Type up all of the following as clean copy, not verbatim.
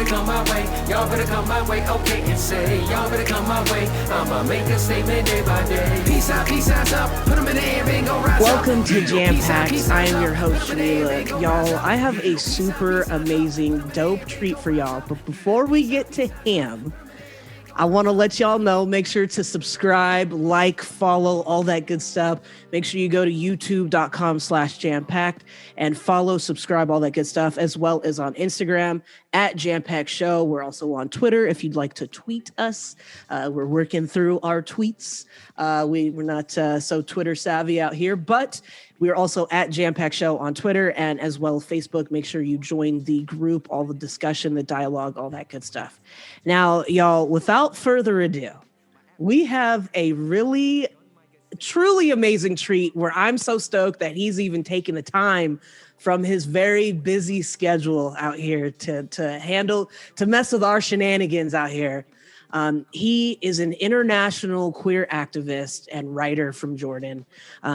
better come my way. Y'all better come my way. Okay, and say, y'all better come my way. I'ma make a statement day by day. Peace out, up. Put them in the air, ain't gon' rise. Welcome to JAMPACKED. I am your host, Shanila. Y'all, I have a super amazing, dope treat for y'all. But before we get to him, I want to let y'all know, make sure to subscribe, like, follow, all that good stuff. Make sure you go to youtube.com/jampacked and follow, subscribe, all that good stuff, as well as on Instagram at Jampacked Show. We're also on Twitter if you'd like to tweet us. We're working through our tweets. We're not so Twitter savvy out here, but we're also at Jampacked Show on Twitter and as well Facebook. Make sure you join the group, all the discussion, the dialogue, all that good stuff. Now, y'all, without further ado, we have a really, truly amazing treat where I'm so stoked that he's even taking the time from his very busy schedule out here to mess with our shenanigans out here. He is an international queer activist and writer from Jordan.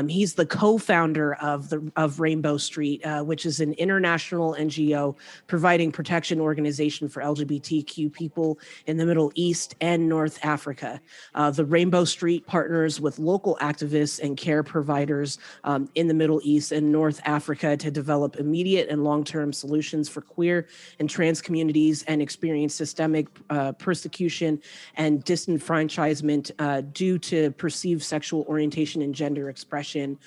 He's the co-founder of Rainbow Street, which is an international NGO providing protection organization for LGBTQ people in the Middle East and North Africa. The Rainbow Street partners with local activists and care providers in the Middle East and North Africa to develop immediate and long-term solutions for queer and trans communities and experience systemic persecution and disenfranchisement due to perceived sexual orientation and gender expression.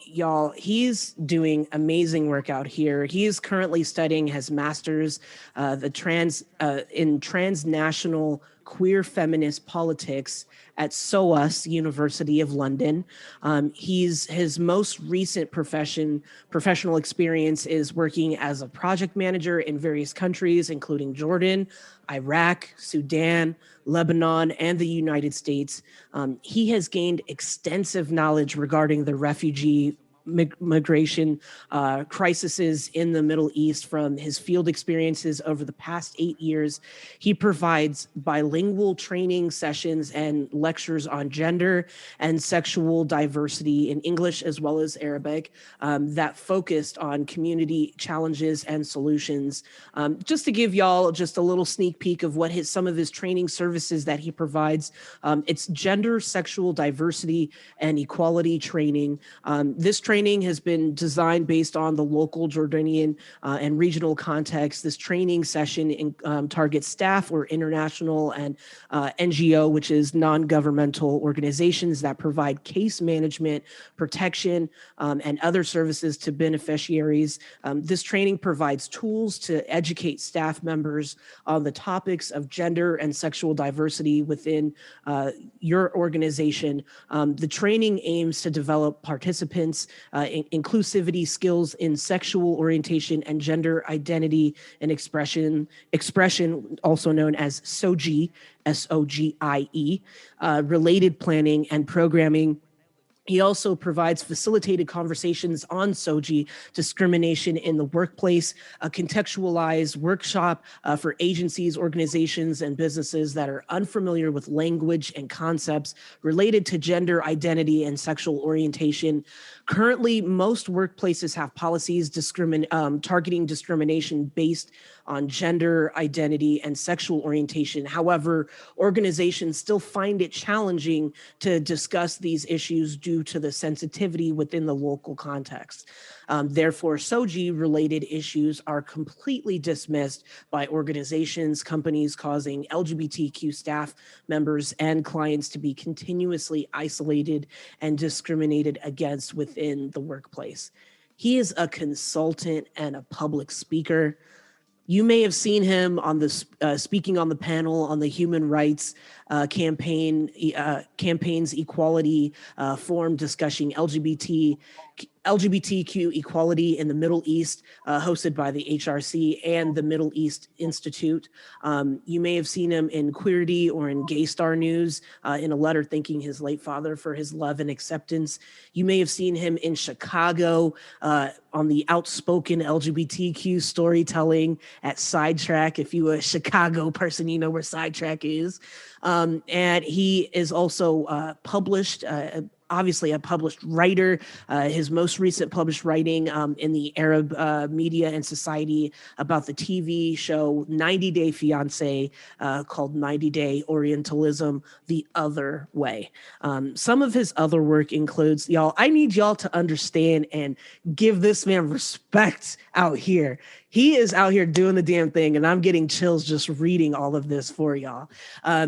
Y'all, he's doing amazing work out here. He is currently studying his master's in transnational queer feminist politics at SOAS, University of London. His most recent professional experience is working as a project manager in various countries, including Jordan, Iraq, Sudan, Lebanon, and the United States. He has gained extensive knowledge regarding the refugee migration crises in the Middle East from his field experiences over the past 8 years. He provides bilingual training sessions and lectures on gender and sexual diversity in English as well as Arabic that focused on community challenges and solutions. Just to give y'all just a little sneak peek of what some of his training services that he provides, it's gender, sexual diversity, and equality training. This training has been designed based on the local Jordanian and regional context. This training session targets staff or international and NGO, which is non-governmental organizations that provide case management, protection, and other services to beneficiaries. This training provides tools to educate staff members on the topics of gender and sexual diversity within your organization. The training aims to develop participants inclusivity skills in sexual orientation and gender identity and expression, also known as SOGIE, SOGIE, related planning and programming. He also provides facilitated conversations on SOGIE, discrimination in the workplace, a contextualized workshop for agencies, organizations, and businesses that are unfamiliar with language and concepts related to gender identity and sexual orientation. Currently, most workplaces have policies targeting discrimination based on gender identity and sexual orientation. However, organizations still find it challenging to discuss these issues due to the sensitivity within the local context. Therefore, SOGIE-related issues are completely dismissed by organizations, companies, causing LGBTQ staff members and clients to be continuously isolated and discriminated against within the workplace. He is a consultant and a public speaker. You may have seen him on the speaking on the panel on the Human Rights Campaign's Equality Forum discussing LGBTQ equality in the Middle East, hosted by the HRC and the Middle East Institute. You may have seen him in Queerty or in Gay Star News in a letter thanking his late father for his love and acceptance. You may have seen him in Chicago on the outspoken LGBTQ storytelling at Sidetrack. If you're a Chicago person, you know where Sidetrack is. And he is also published obviously a published writer. His most recent published writing in the Arab media and society about the TV show 90 Day Fiancé, called 90 Day Orientalism, The Other Way. Some of his other work includes, y'all, I need y'all to understand and give this man respect out here. He is out here doing the damn thing, and I'm getting chills just reading all of this for y'all.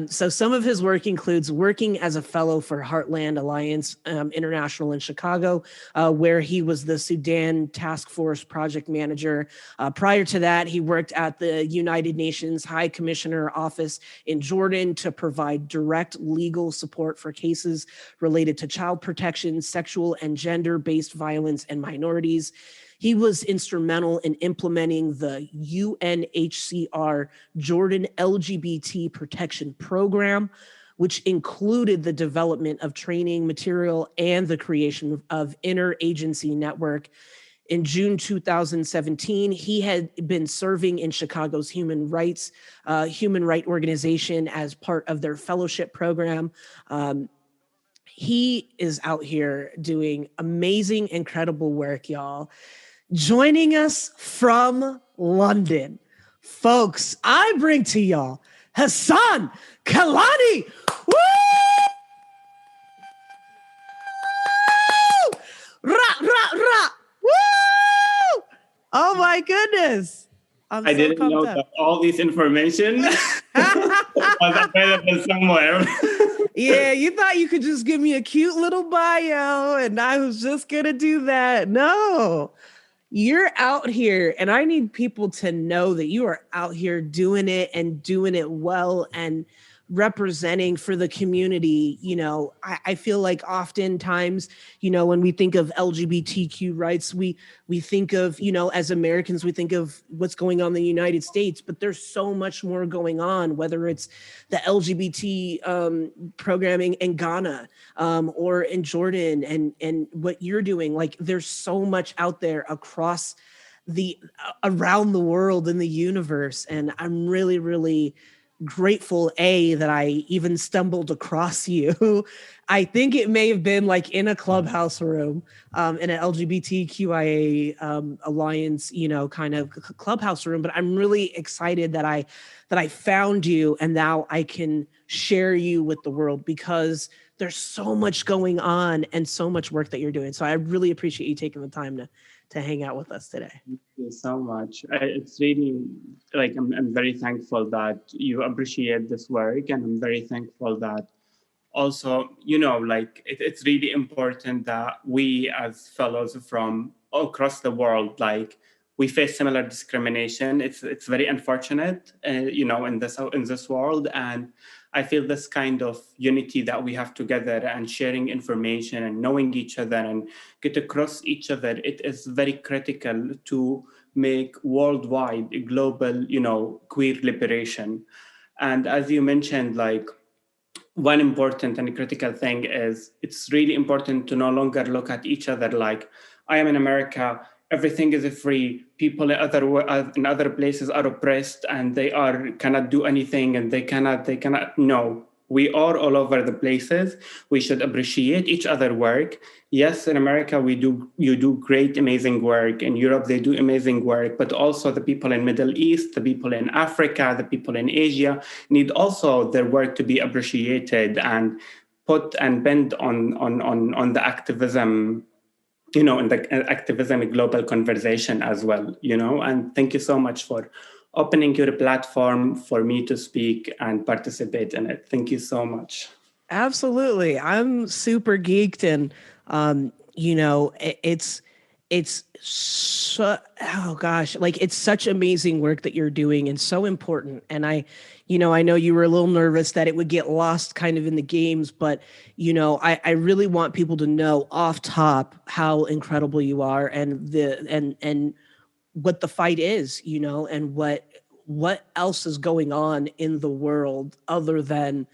So some of his work includes working as a fellow for Heartland Alliance International in Chicago, where he was the Sudan Taskforce Project manager. Prior to that, he worked at the United Nations High Commissioner Office in Jordan to provide direct legal support for cases related to child protection, sexual and gender-based violence, and minorities. He was instrumental in implementing the UNHCR Jordan LGBT Protection Program, which included the development of training material and the creation of interagency network. In June 2017, he had been serving in Chicago's human right organization as part of their fellowship program. He is out here doing amazing, incredible work, y'all. Joining us from London, folks, I bring to y'all Hasan Kilani. Woo! Rah, rah, rah. Woo! Oh my goodness. I didn't know that all this information was available somewhere. Yeah, you thought you could just give me a cute little bio and I was just going to do that. No. You're out here, and I need people to know that you are out here doing it and doing it well and representing for the community. You know, I feel like oftentimes, you know, when we think of LGBTQ rights, we think of, you know, as Americans, we think of what's going on in the United States, but there's so much more going on, whether it's the LGBT programming in Ghana or in Jordan and what you're doing. Like, there's so much out there across around the world in the universe. And I'm really, really grateful, that I even stumbled across you. I think it may have been like in a clubhouse room, in an LGBTQIA alliance, you know, kind of clubhouse room. But I'm really excited that I found you, and now I can share you with the world, because there's so much going on and so much work that you're doing. So I really appreciate you taking the time to hang out with us today. Thank you so much. It's really like, I'm very thankful that you appreciate this work, and I'm very thankful that also, you know, like it's really important that we as fellows from all across the world, like, we face similar discrimination. It's very unfortunate, you know, in this world. And I feel this kind of unity that we have together, and sharing information and knowing each other and get across each other, it is very critical to make worldwide, global, you know, queer liberation. And as you mentioned, like, one important and critical thing is it's really important to no longer look at each other like, I am in America, everything is free, people in other places are oppressed and they cannot do anything, and they cannot. No, we are all over the places. We should appreciate each other work. Yes, in America you do great, amazing work. In Europe they do amazing work, but also the people in Middle East, the people in Africa, the people in Asia need also their work to be appreciated and put and bend on the activism, you know, in the activism global conversation as well, you know. And thank you so much for opening your platform for me to speak and participate in it. Thank you so much. Absolutely. I'm super geeked, and you know, it's so, oh gosh, like, it's such amazing work that you're doing and so important. And I know you were a little nervous that it would get lost kind of in the games, but you know, I really want people to know off top how incredible you are, and and what the fight is, you know, and what else is going on in the world other than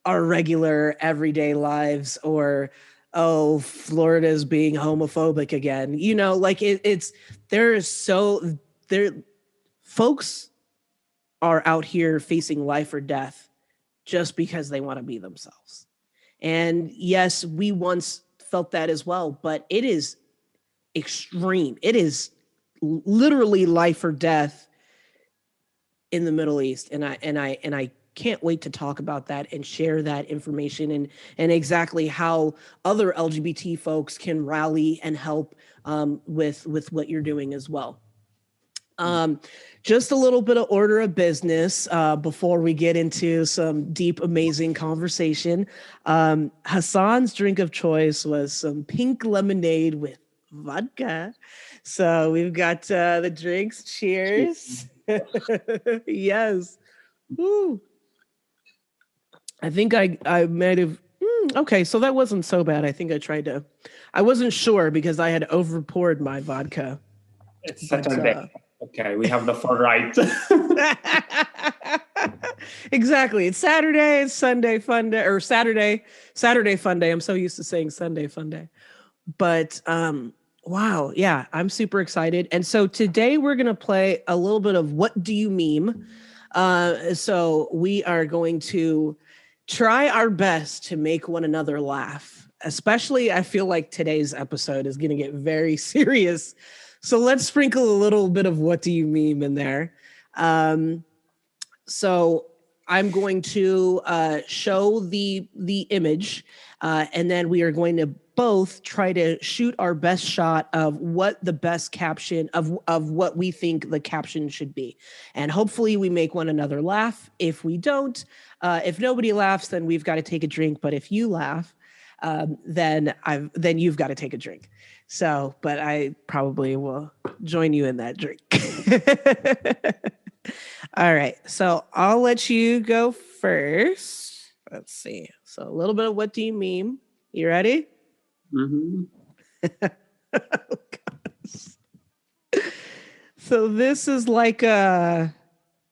our regular everyday lives, or, oh, Florida's being homophobic again. You know, like, folks are out here facing life or death just because they want to be themselves. And yes, we once felt that as well, but it is extreme. It is literally life or death in the Middle East. And I can't wait to talk about that and share that information and exactly how other LGBT folks can rally and help with what you're doing as well. Just a little bit of order of business before we get into some deep, amazing conversation. Hasan's drink of choice was some pink lemonade with vodka. So we've got the drinks. Cheers. Yes. Woo. I think I might have. Okay, so that wasn't so bad. I think I wasn't sure because I had over poured my vodka. It's Saturday. Okay, we have the full right. Exactly. It's Saturday, it's Sunday fun day, or Saturday fun day. I'm so used to saying Sunday fun day. But wow, yeah, I'm super excited. And so today we're gonna play a little bit of What Do You Meme? So we are going to try our best to make one another laugh. Especially, I feel like today's episode is gonna get very serious. So let's sprinkle a little bit of What Do You Meme in there. So I'm going to show the image, and then we are going to both try to shoot our best shot of what the best caption of what we think the caption should be. And hopefully we make one another laugh. If we don't, if nobody laughs, then we've got to take a drink. But if you laugh, then you've got to take a drink. So, but I probably will join you in that drink. All right. So I'll let you go first. Let's see. So a little bit of What Do You Meme? You ready? Mm-hmm. Oh, gosh. So this is like I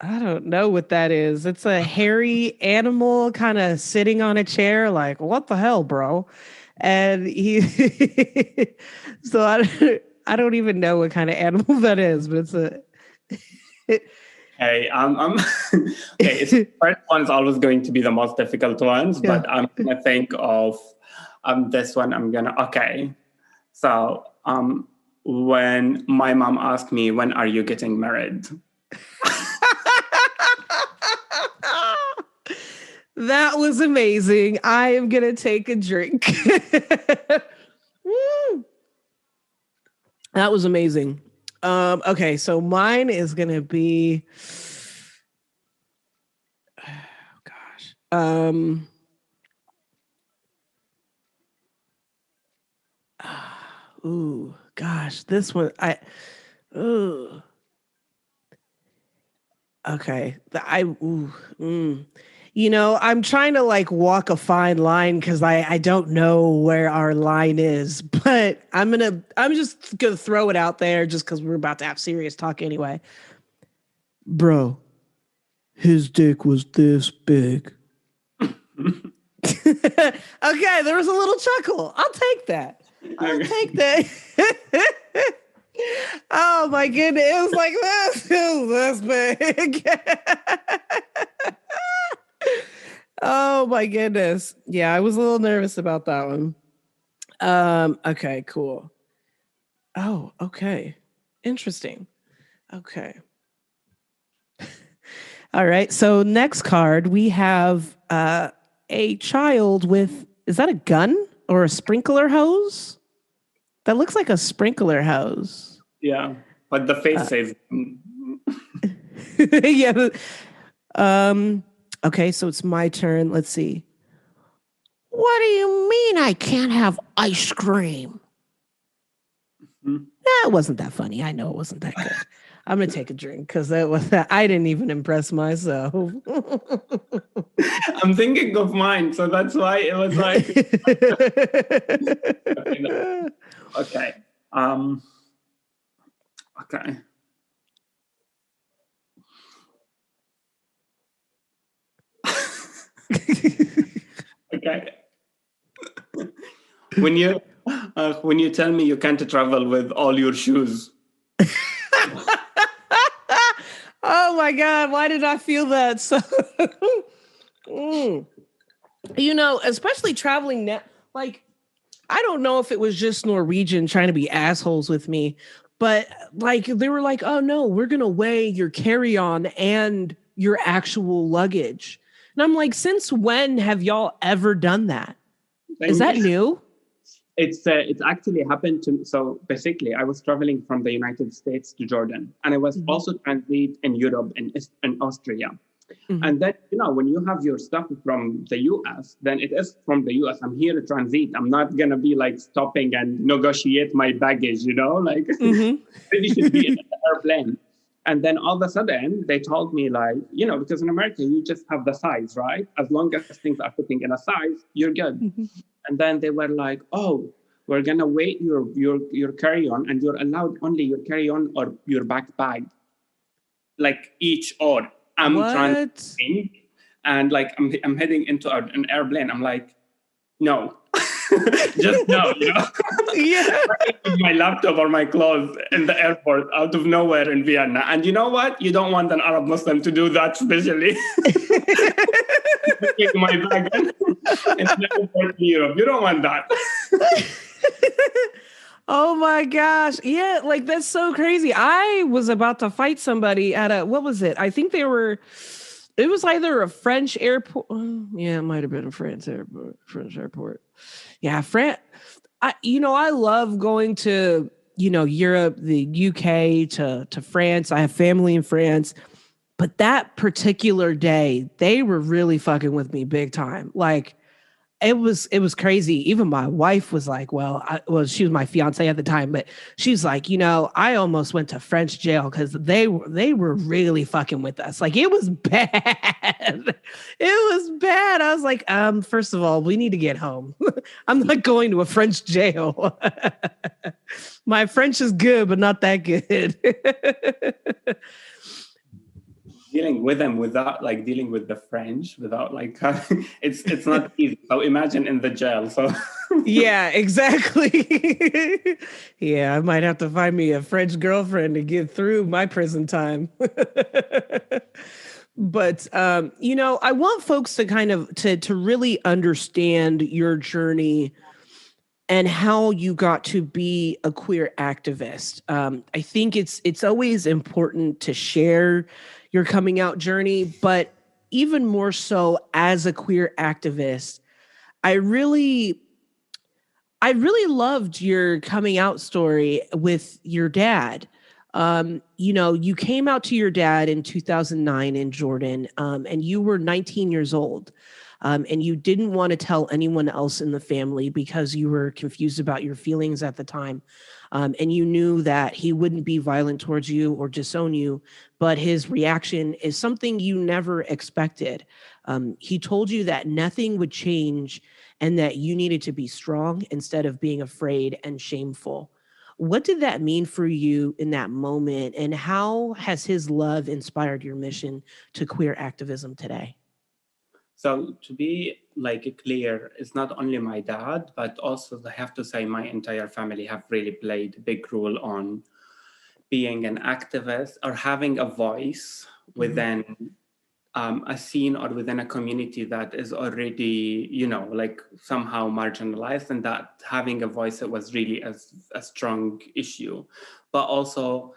don't know what that is. It's a hairy animal kind of sitting on a chair like, what the hell, bro? And he, so I don't even know what kind of animal that is, but it's a. Hey, okay. The first one is always going to be the most difficult ones, Yeah. but I'm gonna think of this one. Okay. So when my mom asked me, "When are you getting married?" That was amazing. I am going to take a drink. Woo. That was amazing. Okay, so mine is going to be... Oh, gosh. Ooh, gosh. This one... Ooh. Okay. You know, I'm trying to like walk a fine line because I don't know where our line is, but I'm just gonna throw it out there just because we're about to have serious talk anyway. Bro, his dick was this big. Okay, there was a little chuckle. I'll take that. Oh my goodness, it was like this. It was this big. Oh my goodness. Yeah, I was a little nervous about that one. Okay, cool. Oh, okay. Interesting. Okay. All right. So next card, we have a child with, is that a gun or a sprinkler hose? That looks like a sprinkler hose. Yeah, but the face says. Yeah. Okay, so it's my turn. Let's see. What do you mean I can't have ice cream? Mm-hmm. It wasn't that funny. I know it wasn't that good. I'm gonna take a drink because I didn't even impress myself. I'm thinking of mine, so that's why it was like. Okay. Okay. Okay. When you tell me you can't travel with all your shoes. Oh my God, why did I feel that? So, you know, especially traveling now, like I don't know if it was just Norwegian trying to be assholes with me, but like they were like, "Oh no, we're gonna weigh your carry-on and your actual luggage." And I'm like, "Since when have y'all ever done that? Is that new?" It's actually happened to me. So basically, I was traveling from the United States to Jordan, and I was also transit in Europe in Austria. And then, when you have your stuff from the US, then it is from the US. I'm here to transit. I'm not going to be like stopping and negotiate my baggage, like really should be in the airplane. And then all of a sudden they told me like, because in America, you just have the size, right? As long as things are fitting in a size, you're good. And then they were like, oh, we're going to weight your carry-on and you're allowed only your carry-on or your backpack, like each or. I'm trying to think, and like I'm heading into an airplane. I'm like, no, just no, Yeah. my laptop or my clothes in the airport out of nowhere in Vienna. And you know what? You don't want an Arab Muslim to do that, especially taking my bag in the airport in Europe. You don't want that. Oh my gosh. Yeah, like that's so crazy. I was about to fight somebody at what was it? I think it was either a French airport. Yeah, it might have been a French airport. Yeah, I love going to, Europe, the UK to France. I have family in France. But that particular day, they were really fucking with me big time. Like it was crazy. Even my wife was like, she was my fiance at the time, but she's like, I almost went to French jail because they were really fucking with us. Like it was bad. It was bad. I was like, first of all, we need to get home. I'm not going to a French jail. My French is good, but not that good. Dealing with them without like dealing with the French without like it's not easy. So imagine in the jail. So yeah, exactly. Yeah, I might have to find me a French girlfriend to get through my prison time. But I want folks to kind of to really understand your journey and how you got to be a queer activist. I think it's always important to share your coming out journey, but even more so as a queer activist, I really loved your coming out story with your dad. You came out to your dad in 2009 in Jordan, and you were 19 years old. And you didn't want to tell anyone else in the family because you were confused about your feelings at the time. And you knew that he wouldn't be violent towards you or disown you, but his reaction is something you never expected. He told you that nothing would change and that you needed to be strong instead of being afraid and shameful. What did that mean for you in that moment? And how has his love inspired your mission to queer activism today? So to be like clear, it's not only my dad, but also I have to say my entire family have really played a big role on being an activist or having a voice within a scene or within a community that is already, like somehow marginalized, and that having a voice, it was really a strong issue. But also,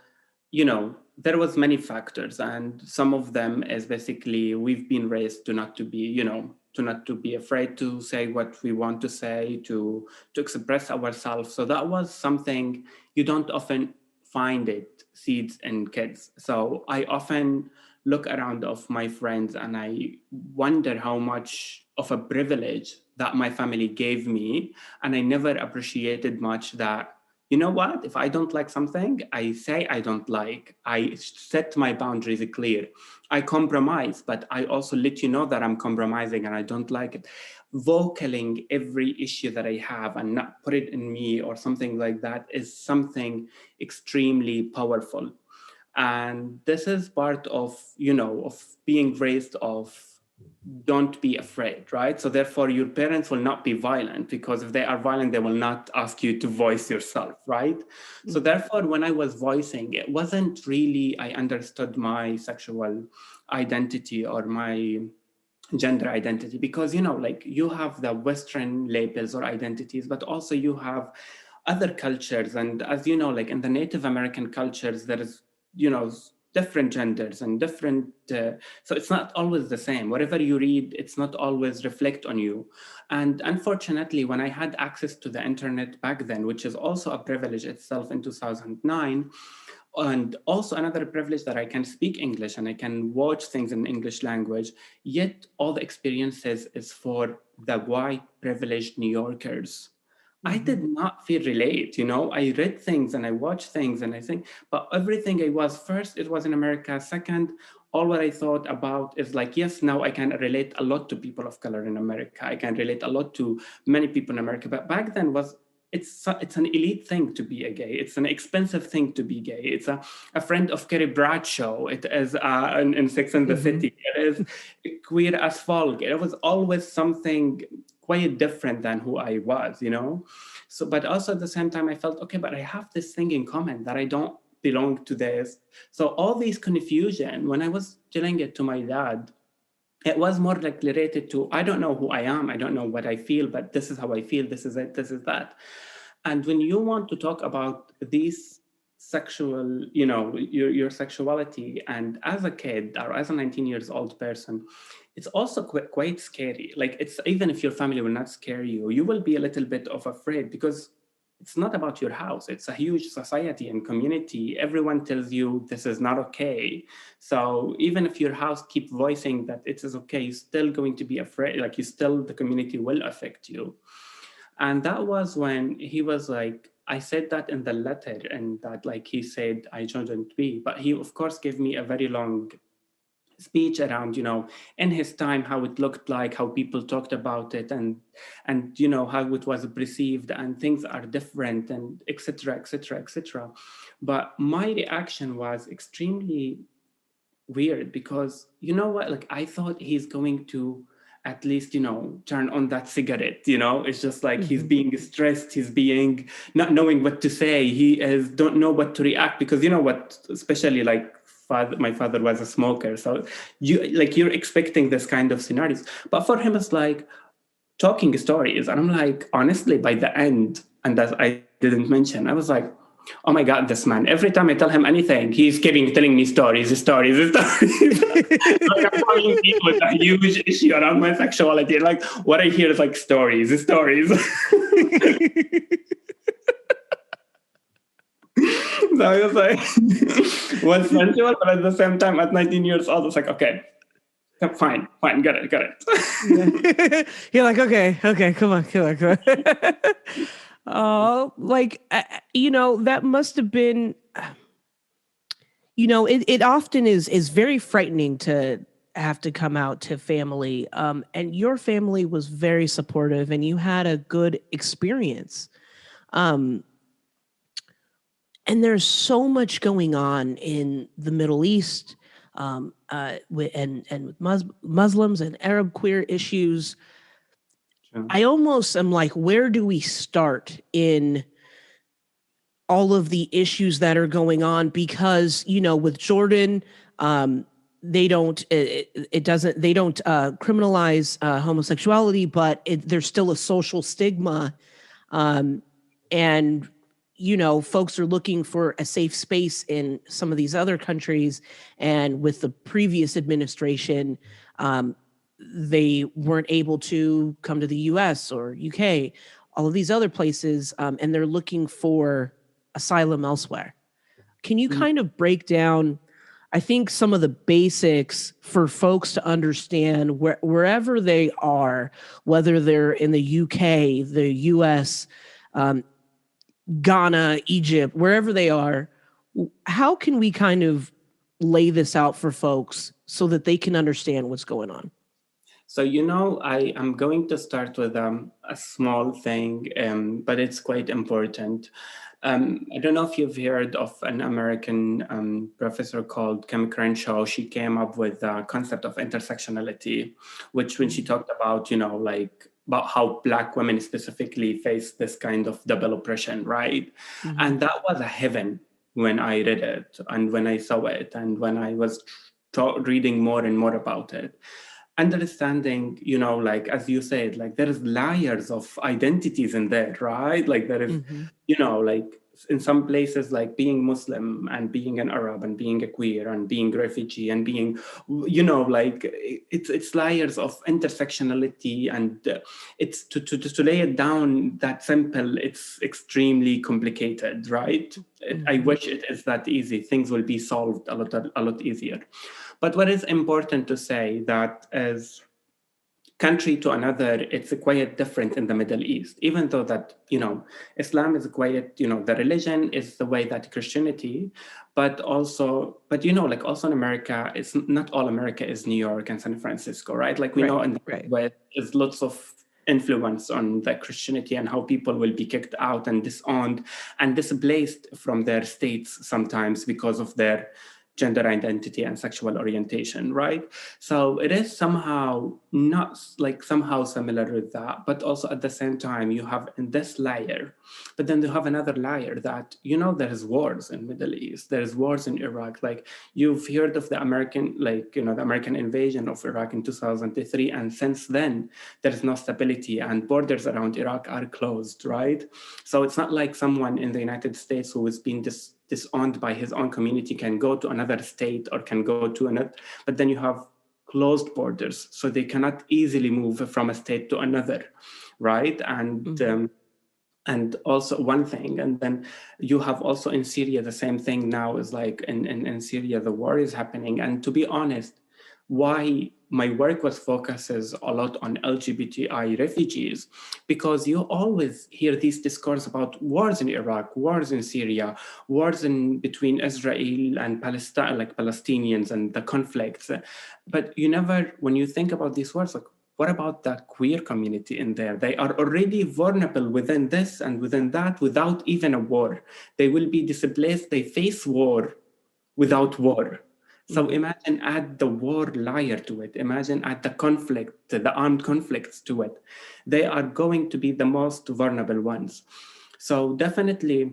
there was many factors, and some of them is basically we've been raised to not to be afraid to say what we want to say, to express ourselves. So that was something you don't often find it seeds in kids. So I often look around of my friends and I wonder how much of a privilege that my family gave me, and I never appreciated much that, you know what, if I don't like something, I say I don't like. I set my boundaries clear. I compromise, but I also let you know that I'm compromising and I don't like it. Vocaling every issue that I have and not put it in me or something like that is something extremely powerful. And this is part of, of being raised of don't be afraid, right? So therefore your parents will not be violent, because if they are violent, they will not ask you to voice yourself, right? Mm-hmm. So therefore, when I was voicing, it wasn't really, I understood my sexual identity or my gender identity, because like you have the Western labels or identities, but also you have other cultures. And as you know, like in the Native American cultures, there is different genders and different so it's not always the same. Whatever you read, it's not always reflect on you. And unfortunately, when I had access to the internet back then, which is also a privilege itself in 2009, and also another privilege that I can speak English and I can watch things in English language, yet all the experiences is for the white privileged New Yorkers. I did not feel relate, I read things and I watched things and I think, but everything I was, first, it was in America. Second, all what I thought about is like, yes, now I can relate a lot to people of color in America. I can relate a lot to many people in America. But back then it's an elite thing to be a gay. It's an expensive thing to be gay. It's a friend of Carrie Bradshaw. It is in Sex and the City. It is queer as folk. It was always something quite different than who I was, So, but also at the same time, I felt, okay, but I have this thing in common that I don't belong to this. So all these confusion, when I was telling it to my dad, it was more like related to, I don't know who I am, I don't know what I feel, but this is how I feel, this is it, this is that. And when you want to talk about these sexual, your sexuality, and as a kid or as a 19 years old person, it's also quite scary. Like, it's, even if your family will not scare you, you will be a little bit of afraid, because it's not about your house. It's a huge society and community. Everyone tells you this is not okay. So even if your house keep voicing that it is okay, you're still going to be afraid. Like, the community will affect you. And that was when he was like, I said that in the letter, and that, like, he said I shouldn't be. But he, of course, gave me a very long speech around, in his time, how it looked like, how people talked about it, and how it was perceived, and things are different, and etc., etc., etc. But my reaction was extremely weird, because what, like, I thought he's going to at least turn on that cigarette. It's just like he's being stressed, he's being not knowing what to say, he is don't know what to react, because what, especially like my father was a smoker, so you're expecting this kind of scenarios. But for him, it's like talking stories. And I'm like, honestly, by the end, and as I didn't mention, I was like, oh my God, this man, every time I tell him anything, he's telling me stories. Like, I'm having with a huge issue around my sexuality. Like, what I hear is like stories. So I was like, was sensual, but at the same time, at 19 years old, I was like, okay, fine, got it. Yeah. You're like, okay, come on. That must have been, it often is very frightening to have to come out to family. And your family was very supportive, and you had a good experience. And there's so much going on in the Middle East, with Muslims and Arab queer issues. Sure. I almost am like, where do we start in all of the issues that are going on? Because, with Jordan, they don't criminalize homosexuality, but there's still a social stigma. And folks are looking for a safe space in some of these other countries. And with the previous administration, they weren't able to come to the US or UK, all of these other places, and they're looking for asylum elsewhere. Can you kind of break down, I think, some of the basics for folks to understand wherever they are, whether they're in the UK, the US, Ghana, Egypt, wherever they are, how can we kind of lay this out for folks so that they can understand what's going on? So, I am going to start with a small thing, but it's quite important. I don't know if you've heard of an American professor called Kim Crenshaw. She came up with the concept of intersectionality, which, when she talked about, about how Black women specifically face this kind of double oppression, right? Mm-hmm. And that was a heaven when I read it, and when I saw it, and when I was reading more and more about it. understanding, like, as you said, like there is layers of identities in there, right? Like there is, like in some places, like being Muslim and being an Arab and being a queer and being refugee and being, like it's layers of intersectionality, and it's to lay it down that simple, it's extremely complicated, right? I wish it is that easy. Things will be solved a lot easier. But what is important to say that as country to another, it's quite different in the Middle East, even though that, Islam is quite, the religion is the way that Christianity, but also in America, it's not all America is New York and San Francisco, right? Like we know in the West, there's lots of influence on the Christianity and how people will be kicked out and disowned and displaced from their states sometimes because of their gender identity and sexual orientation, right? So it is somehow not like somehow similar with that, but also at the same time, you have in this layer, but then you have another layer that, there is wars in Middle East, there is wars in Iraq. Like you've heard of the American, the American invasion of Iraq in 2003. And since then, there is no stability and borders around Iraq are closed, right? So it's not like someone in the United States who is being disowned by his own community can go to another state or can go to another, but then you have closed borders, so they cannot easily move from a state to another, right? And also one thing, and then you have also in Syria the same thing now is like in Syria the war is happening. And to be honest, why my work focuses a lot on LGBTI refugees, because you always hear these discourse about wars in Iraq, wars in Syria, wars in between Israel and Palestine, like Palestinians and the conflicts. But you never, when you think about these wars, like what about the queer community in there? They are already vulnerable within this and within that without even a war. They will be displaced, they face war without war. So imagine add the war layer to it. Imagine add the conflict, the armed conflicts to it. They are going to be the most vulnerable ones. So definitely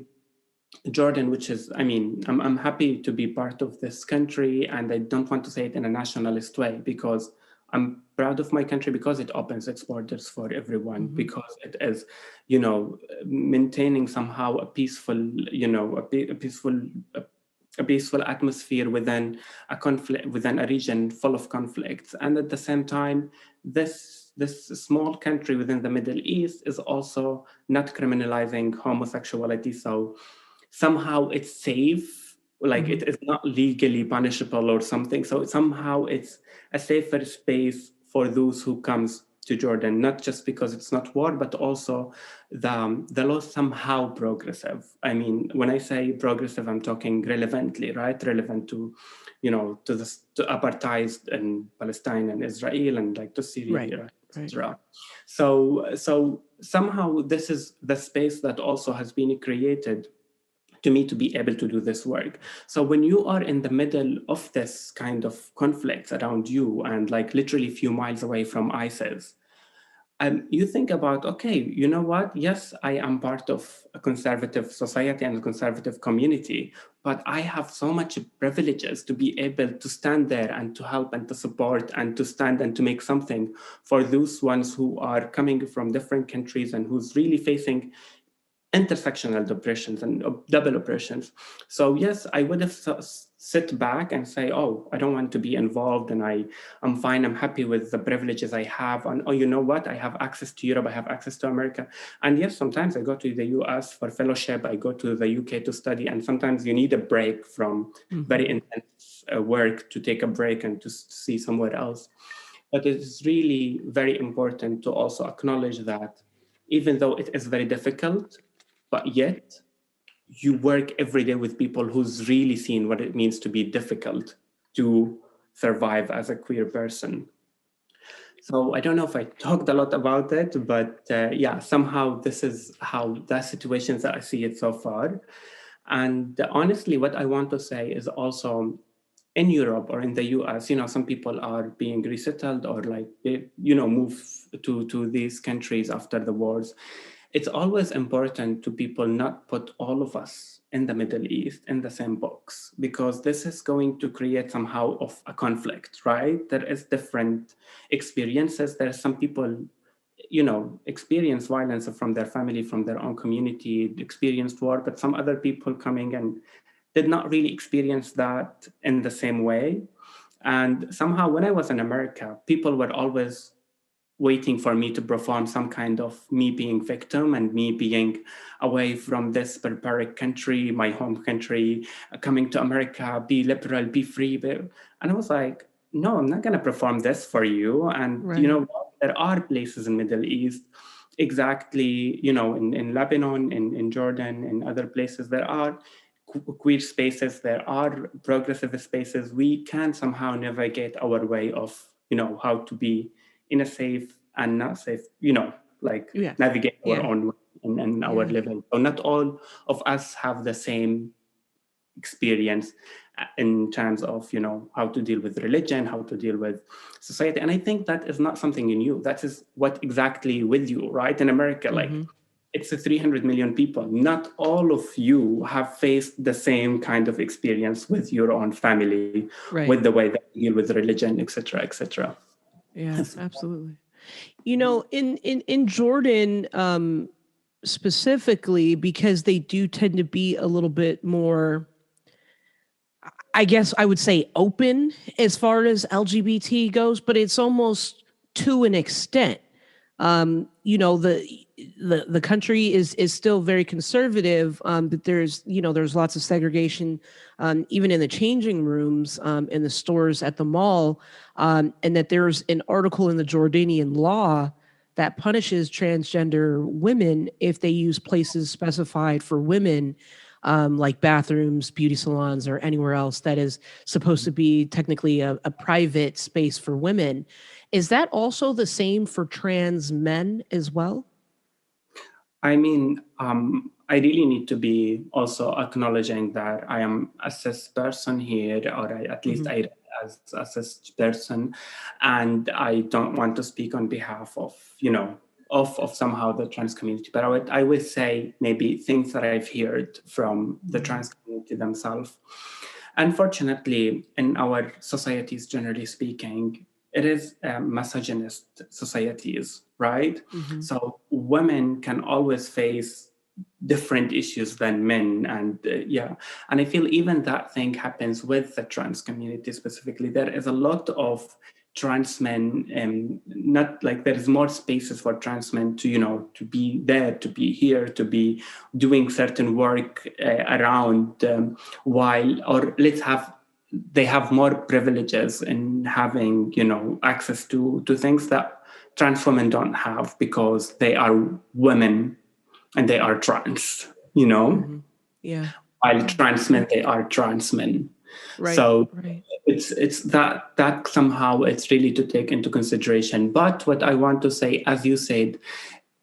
Jordan, which is, I'm happy to be part of this country, and I don't want to say it in a nationalist way, because I'm proud of my country because it opens its borders for everyone, because it is, maintaining somehow a peaceful, a peaceful atmosphere within a conflict, within a region full of conflicts. And at the same time, this small country within the Middle East is also not criminalizing homosexuality. So somehow it's safe, like it is not legally punishable or something. So somehow it's a safer space for those who comes to Jordan, not just because it's not war, but also the law somehow progressive. I mean, when I say progressive, I'm talking relevantly, right? Relevant to, to apartheid in Palestine and Israel and like to Syria, etc. So somehow this is the space that also has been created to me to be able to do this work. So when you are in the middle of this kind of conflicts around you and like literally a few miles away from ISIS, you think about, okay, you know what? Yes, I am part of a conservative society and a conservative community, but I have so much privileges to be able to stand there and to help and to support and to stand and to make something for those ones who are coming from different countries and who's really facing intersectional oppressions and double oppressions. So yes, I would have sit back and say, oh, I don't want to be involved and I'm fine, I'm happy with the privileges I have. And oh, you know what? I have access to Europe, I have access to America. And yes, sometimes I go to the US for fellowship, I go to the UK to study, and sometimes you need a break from very intense work to take a break and to see somewhere else. But it is really very important to also acknowledge that even though it is very difficult, but yet you work every day with people who's really seen what it means to be difficult to survive as a queer person. So I don't know if I talked a lot about it, but yeah, somehow this is how the situations that I see it so far. And honestly, what I want to say is also in Europe or in the US, some people are being resettled or like, move to these countries after the wars. It's always important to people not put all of us in the Middle East in the same box, because this is going to create somehow of a conflict, right? There is different experiences. There are some people, experience violence from their family, from their own community, experienced war, but some other people coming and did not really experience that in the same way. And somehow when I was in America, people were always waiting for me to perform some kind of me being victim and me being away from this barbaric country, my home country, coming to America, be liberal, be free. And I was like, no, I'm not going to perform this for you. And Right. there are places in Middle East, exactly, in Lebanon, in Jordan, in other places, there are queer spaces, there are progressive spaces. We can somehow navigate our way of, how to be in a safe and not safe, Yeah. navigate our Yeah. own way and our Yeah. level. So not all of us have the same experience in terms of, how to deal with religion, how to deal with society. And I think that is not something new. That is what exactly with you, right? In America, like it's a 300 million people. Not all of you have faced the same kind of experience with your own family, Right. with the way that you deal with religion, etc., etc. Yeah, absolutely. In Jordan, specifically, because they do tend to be a little bit more, I guess I would say, open as far as LGBT goes, but it's almost to an extent. The country is still very conservative, but there's lots of segregation, even in the changing rooms, in the stores at the mall, and that there's an article in the Jordanian law that punishes transgender women if they use places specified for women, like bathrooms, beauty salons, or anywhere else that is supposed to be technically a private space for women. Is that also the same for trans men as well? I mean, I really need to be also acknowledging that I am a cis person here, or at least Mhm. I as a cis person, and I don't want to speak on behalf of, of somehow the trans community, but I would say maybe things that I've heard from the Mhm. trans community themselves. Unfortunately, in our societies, generally speaking, it is misogynist societies, right? Mhm. So women can always face different issues than men, and and I feel even that thing happens with the trans community specifically. There is a lot of trans men, and not like there is more spaces for trans men to to be there, to be here, to be doing certain work around, while, or let's have, they have more privileges in having access to things that trans women don't have, because they are women and they are trans, Mhm. Yeah. while Yeah. trans men, they are trans men. Right. So Right. it's that somehow it's really to take into consideration. But what I want to say, as you said,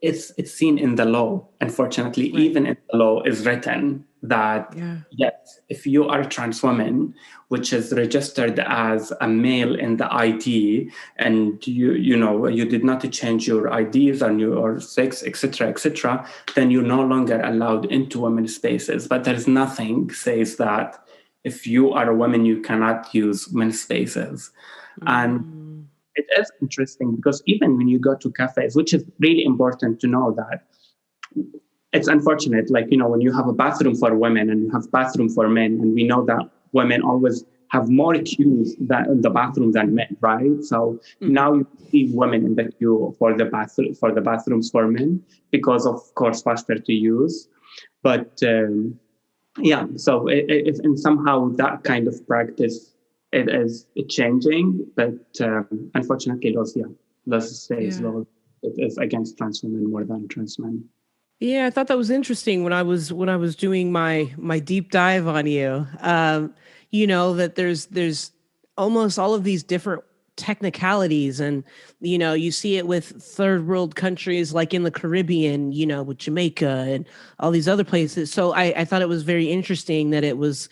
it's seen in the law. Unfortunately, Right. even in the law is written that Yeah. yes, if you are a trans woman, which is registered as a male in the ID, and you did not change your IDs and your sex, etc., etc., then you're no longer allowed into women's spaces. But there's nothing says that if you are a woman, you cannot use men's spaces. And Mm. it is interesting because even when you go to cafes, which is really important to know that it's unfortunate, like, when you have a bathroom for women and you have bathroom for men, and we know that women always have more queues than in the bathroom than men, right? So Mhm. now you see women in the queue for the bathrooms for men, because of course faster to use. But so and somehow that kind of practice, it is changing, but unfortunately, those stays Yeah. law, it is against trans women more than trans men. Yeah, I thought that was interesting when I was doing my deep dive on you. That there's almost all of these different technicalities, and you see it with third world countries like in the Caribbean, with Jamaica and all these other places. So I thought it was very interesting that it was,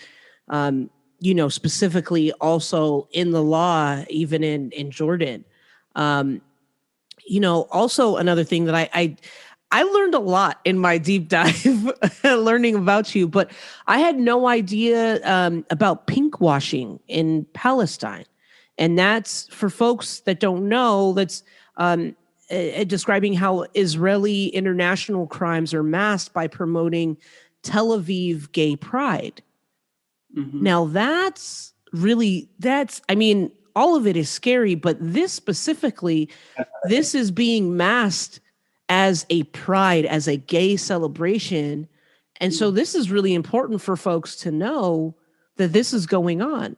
specifically also in the law, even in Jordan. Um, also another thing that I I learned a lot in my deep dive learning about you, but I had no idea about pink washing in Palestine. And that's, for folks that don't know, that's describing how Israeli international crimes are masked by promoting Tel Aviv gay pride. Mm-hmm. Now I mean, all of it is scary, but this specifically, this is being masked as a pride, as a gay celebration. And so this is really important for folks to know that this is going on.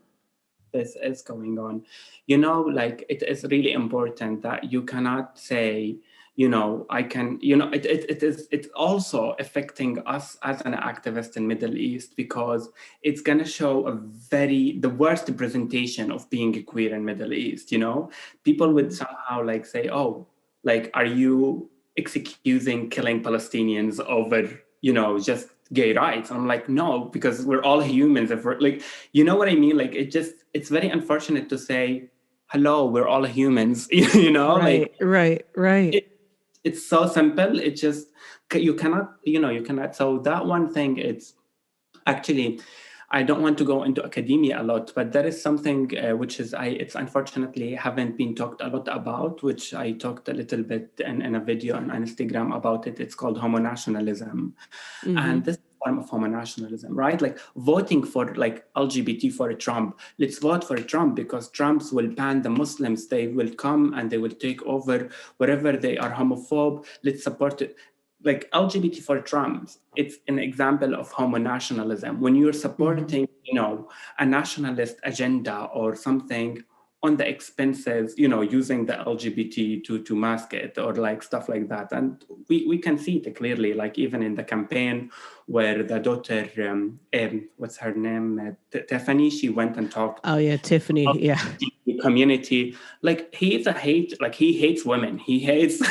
This is going on. You know, like it is really important that you cannot say, you know, I can, you know, it's also affecting us as an activist in Middle East, because it's going to show the worst presentation of being queer in Middle East. You know, people would somehow like say, oh, like, are you excusing killing Palestinians over, you know, just gay rights? And I'm like, no, because we're all humans. If we're like, you know what I mean? Like, it's very unfortunate to say, hello, we're all humans, you know? Right. It's so simple. It just, you cannot. So that one thing, it's actually, I don't want to go into academia a lot, but there is something which is, it's unfortunately haven't been talked a lot about, which I talked a little bit in a video on Instagram about it. It's called Homo Nationalism. Mm-hmm. And this form of Homo Nationalism, right? Like voting for like LGBT for Trump. Let's vote for Trump because Trumps will ban the Muslims. They will come and they will take over wherever they are homophobe. Let's support it. Like LGBT for Trump, it's an example of Homo Nationalism. When you're supporting, you know, a nationalist agenda or something on the expenses, you know, using the LGBT to mask it or like stuff like that. And we can see it clearly, like even in the campaign where the daughter, what's her name? Tiffany, she went and talked. Oh yeah, Tiffany, yeah. The community, like he hates women. He hates,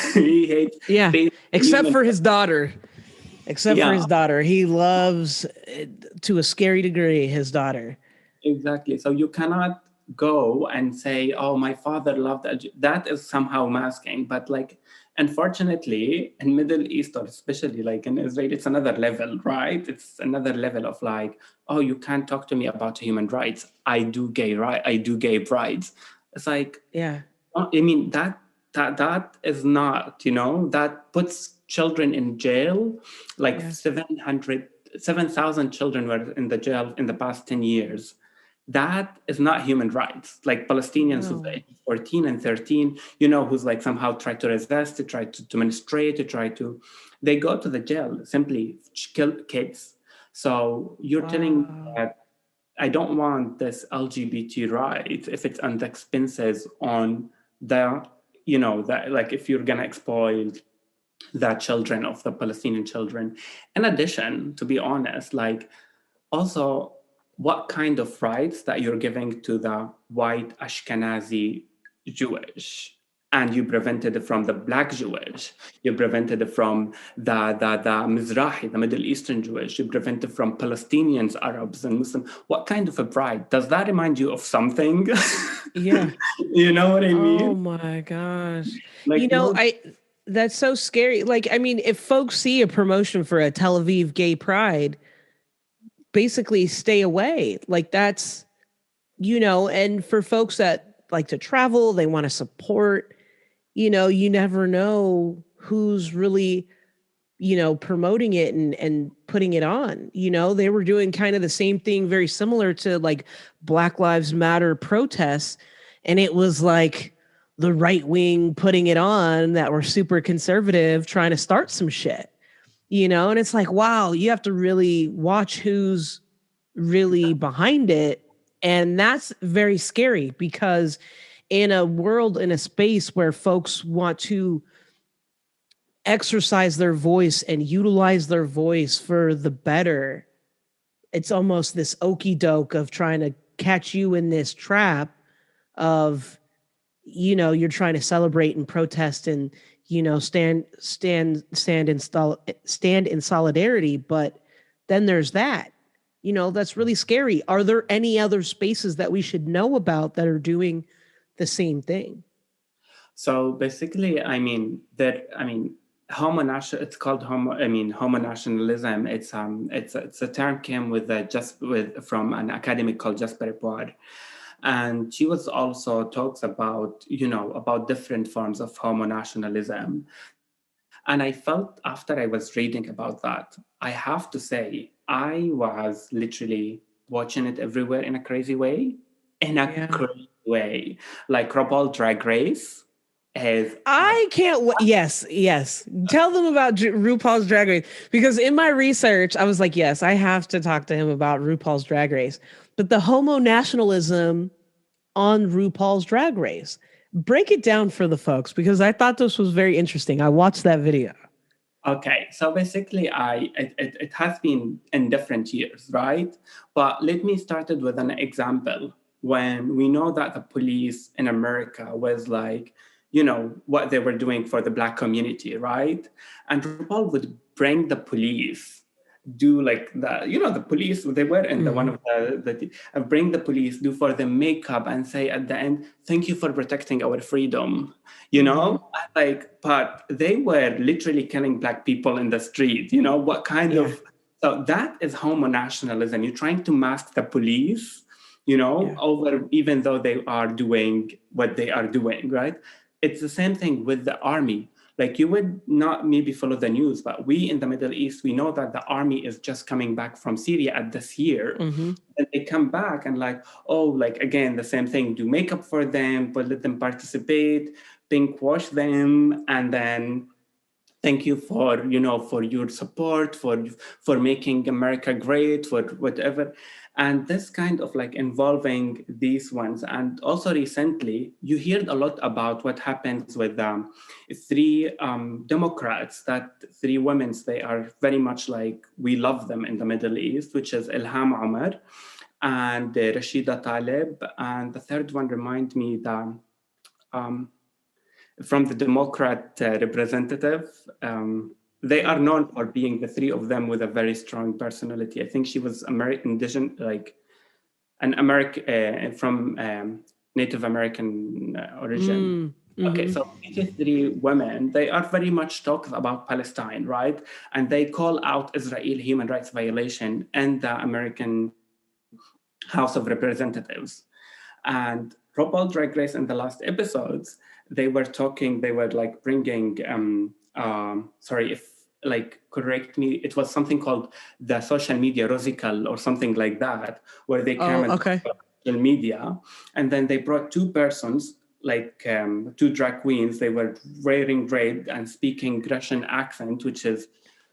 yeah, except for his daughter. For his daughter. He loves, to a scary degree, his daughter. Exactly. So you cannot go and say, oh, my father loved that is somehow masking. But like, unfortunately, in Middle East, or especially like in Israel, it's another level, right? It's another level of like, oh, you can't talk to me about human rights. I do gay prides. It's like, yeah. I mean, that is not, you know, that puts children in jail. Like 7,000 children were in the jail in the past 10 years. That is not human rights. Like Palestinians who's 14 and 13, you know, who's like somehow try to resist, to try to demonstrate, they go to the jail, simply kill kids. So you're telling me that I don't want this LGBT right if it's on the expenses on the, you know, that like if you're gonna exploit the children of the Palestinian children. In addition, to be honest, like also what kind of rights that you're giving to the white Ashkenazi Jewish, and you prevented it from the Black Jewish, you prevented it from the Mizrahi, the Middle Eastern Jewish, you prevented from Palestinians, Arabs, and Muslims. What kind of a pride? Does that remind you of something? Yeah. You know what I mean? Oh my gosh. Like, you know, that's so scary. Like, I mean, if folks see a promotion for a Tel Aviv gay pride, basically stay away. Like that's, you know, and for folks that like to travel, they want to support, you know, you never know who's really, you know, promoting it and putting it on. You know, they were doing kind of the same thing, very similar to like Black Lives Matter protests. And it was like the right wing putting it on that were super conservative, trying to start some shit, you know? And it's like, wow, you have to really watch who's really behind it. And that's very scary because in a world, in a space where folks want to exercise their voice and utilize their voice for the better, it's almost this okey doke of trying to catch you in this trap of, you know, you're trying to celebrate and protest and, you know, stand in solidarity. But then there's that, you know, that's really scary. Are there any other spaces that we should know about that are doing the same thing? So basically, I mean, it's called Homo Nationalism. It's a term came from an academic called Jasper Poir. And she was also talks about, about different forms of Homo Nationalism. And I felt after I was reading about that, I have to say, I was literally watching it everywhere in a crazy way. Crazy way. Like RuPaul Drag Race is... I can't wait. Yes. Tell them about RuPaul's Drag Race, because in my research, I was like, yes, I have to talk to him about RuPaul's Drag Race. But the Homo Nationalism on RuPaul's Drag Race, break it down for the folks, because I thought this was very interesting. I watched that video. Okay, so basically, it has been in different years, right? But let me start it with an example. When we know that the police in America was like, what they were doing for the Black community, right? And RuPaul would bring the police, do like the police, they were in the one of the bring the police, do for them makeup and say at the end, thank you for protecting our freedom, like, but they were literally killing Black people in the street, what kind of... So that is Homo Nationalism. You're trying to mask the police, over, even though they are doing what they are doing, right? It's the same thing with the army. Like, you would not maybe follow the news, but we in the Middle East, we know that the army is just coming back from Syria at this year. And they come back and again, the same thing, do makeup for them, but let them participate, pink wash them, and then thank you for, for your support, for making America great, for whatever. And this kind of involving these ones. And also recently, you heard a lot about what happens with three Democrats, that three women, they are very much like, we love them in the Middle East, which is Ilham Omar and Rashida Talib. And the third one remind me that from the Democrat representative, they are known for being the three of them with a very strong personality. I think she was American, from Native American origin. Okay, so these three women, they are very much talking about Palestine, right? And they call out Israel human rights violation in the American House of Representatives. And RuPaul Drag Race in the last episodes, they were bringing, correct me, it was something called the social media Rosical or something like that, where they came and social media, and then they brought two persons, two drag queens. They were wearing red and speaking Russian accent,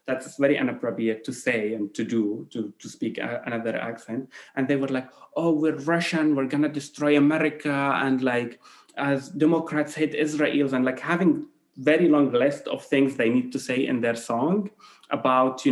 that's very inappropriate to say and to do, to speak another accent. And they were like, oh, we're Russian, we're gonna destroy America, and as Democrats hate Israel, and having very long list of things they need to say in their song about,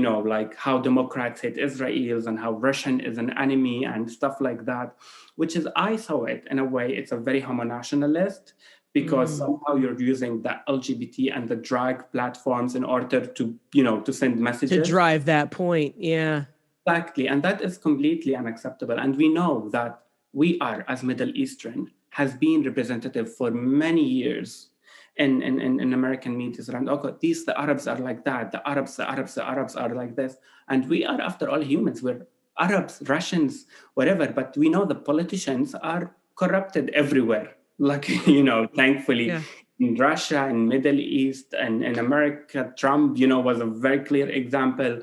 how Democrats hate Israel and how Russian is an enemy and stuff like that, which is, I saw it in a way, it's a very Homo Nationalist, because somehow you're using the LGBT and the drag platforms in order to, to send messages. To drive that point, yeah. Exactly, and that is completely unacceptable. And we know that we are, as Middle Eastern, has been representative for many years in American media around, the Arabs are like that, the Arabs are like this. And we are, after all, humans. We're Arabs, Russians, whatever, but we know the politicians are corrupted everywhere. Thankfully, in Russia, in Middle East, and in America, Trump, was a very clear example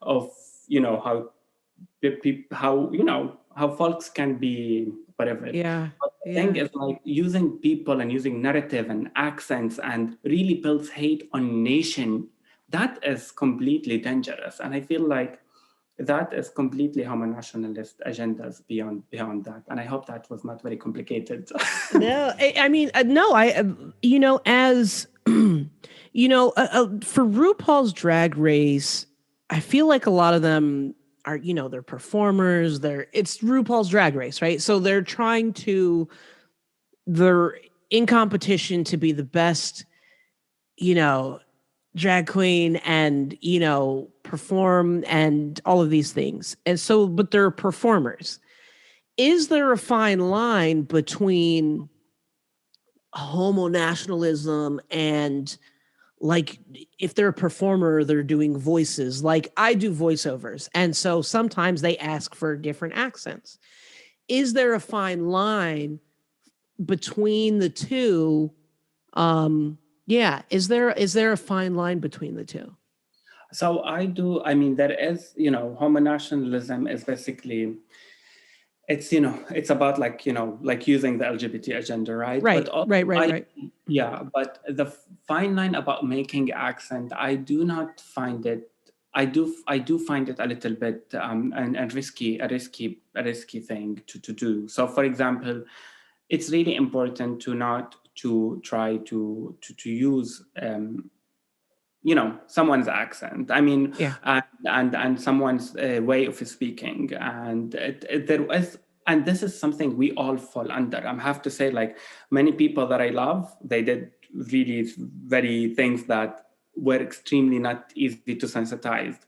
of, how folks can be whatever. But the thing is, using people and using narrative and accents and really builds hate on nation, that is completely dangerous. And I feel like that is completely Homo Nationalist agendas beyond that. And I hope that was not very complicated. No, I mean, no, as, for RuPaul's Drag Race, I feel like a lot of them are, they're performers, it's RuPaul's Drag Race, right? So they're in competition to be the best, drag queen and, perform and all of these things. And so, but they're performers. Is there a fine line between Homo Nationalism and like if they're a performer, they're doing voices, like I do voiceovers. And so sometimes they ask for different accents. Is there a fine line between the two? Yeah. Is there a fine line between the two? So I mean, there is, Homo nationalism is basically, it's about like, like using the LGBT agenda, right? Right, But right. yeah, but the fine line about making accent, I do not find it, I do find it a little bit and a risky thing to do. So for example, it's really important to not to try to use someone's accent. I mean, Yeah. and someone's way of speaking, and there was, and this is something we all fall under. I have to say, like many people that I love, they did really very things that were extremely not easy to sensitize.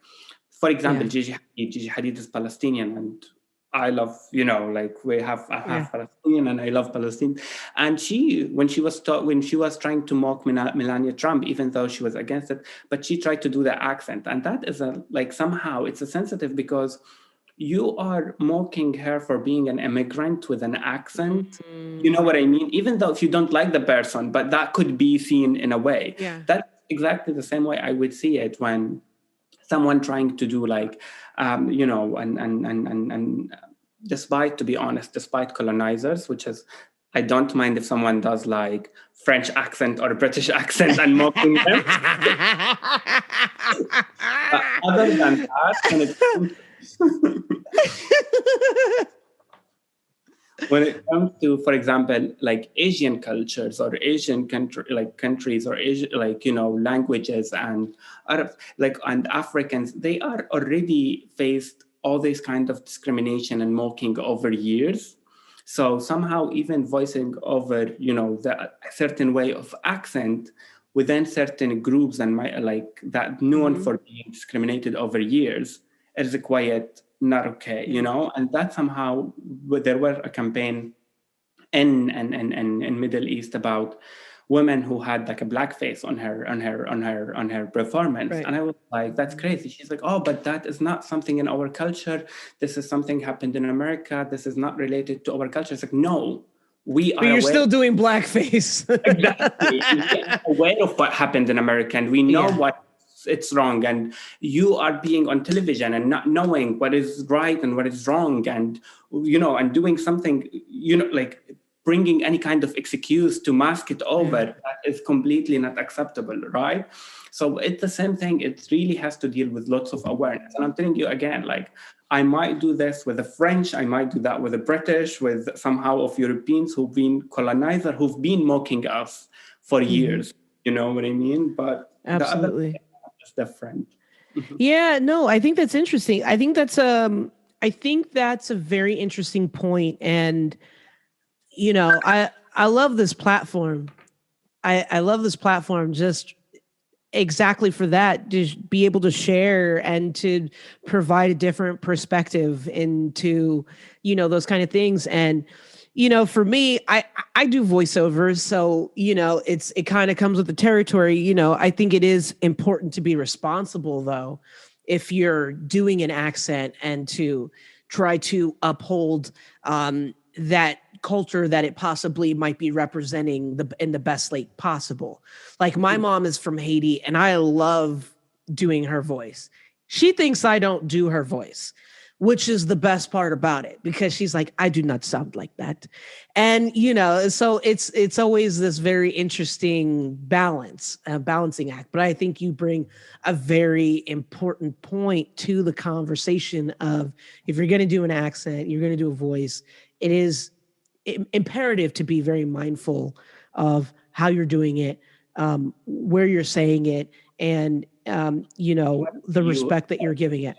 For example, Yeah. Gigi Hadid is Palestinian, and I love, like I have Yeah. Palestinian, and I love Palestine. And when she was trying to mock Melania Trump, even though she was against it, but she tried to do the accent, and that is somehow it's a sensitive, because you are mocking her for being an immigrant with an accent. You know what I mean? Even though if you don't like the person, but that could be seen in a way. Yeah. That's exactly the same way I would see it when someone trying to do like, and despite, to be honest, despite colonizers, which is, I don't mind if someone does like French accent or British accent and mocking them. Other than that, when it comes to, for example, like Asian cultures or Asian countries or Asian, languages and Arab, and Africans, they are already faced all this kind of discrimination and mocking over years. So somehow even voicing over, the certain way of accent within certain groups and that known for being discriminated over years is quite not okay, and that somehow there was a campaign in Middle East about women who had like a blackface on her performance. Right. And I was like, that's crazy. She's like, oh, but that is not something in our culture. This is something happened in America. This is not related to our culture. It's like, no, we are. But you're still doing blackface. Exactly. We are aware of what happened in America, and we know what it's wrong, and you are being on television and not knowing what is right and what is wrong, and and doing something, like bringing any kind of excuse to mask it over, that is completely not acceptable, right? So it's the same thing. It really has to deal with lots of awareness. And I'm telling you again, like I might do this with the French, I might do that with the British, with somehow of Europeans who've been colonizer, who've been mocking us for years. You know what I mean? But absolutely. Different. Yeah, no, I think that's interesting. I think that's a very interesting point. And I love this platform. I love this platform just exactly for that, to be able to share and to provide a different perspective into those kind of things. And for me, I do voiceovers, so it kind of comes with the territory. I think it is important to be responsible, though, if you're doing an accent, and to try to uphold that culture that it possibly might be representing in the best light possible. Like my mom is from Haiti, and I love doing her voice. She thinks I don't do her voice, which is the best part about it, because she's like, I do not sound like that. And, so it's always this very interesting balancing act. But I think you bring a very important point to the conversation of, if you're going to do an accent, you're going to do a voice, it is imperative to be very mindful of how you're doing it, where you're saying it, and, the respect that you're giving it.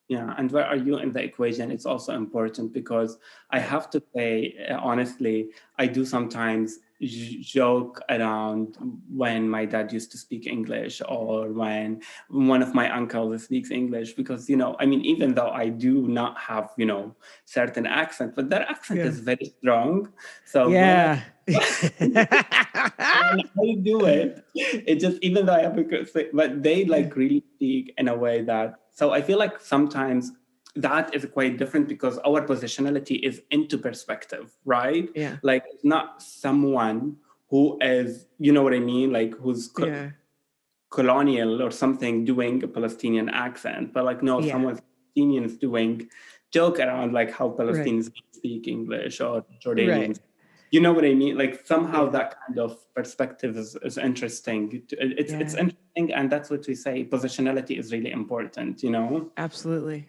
Yeah, and where are you in the equation? It's also important, because I have to say, honestly, I do sometimes joke around when my dad used to speak English or when one of my uncles speaks English, because, I mean, even though I do not have, certain accent, but their accent is very strong. So yeah. when I do it, it just, even though I have a good thing, but they like really speak in a way that, so I feel like sometimes that is quite different because our positionality is into perspective, right? Yeah. Like it's not someone who is, you know what I mean? Like who's colonial or something doing a Palestinian accent, but like, no, someone Palestinian is doing joke around like how Palestinians speak English or Jordanians. You know what I mean? Like somehow that kind of perspective is interesting. It's interesting, and that's what we say. Positionality is really important, Absolutely.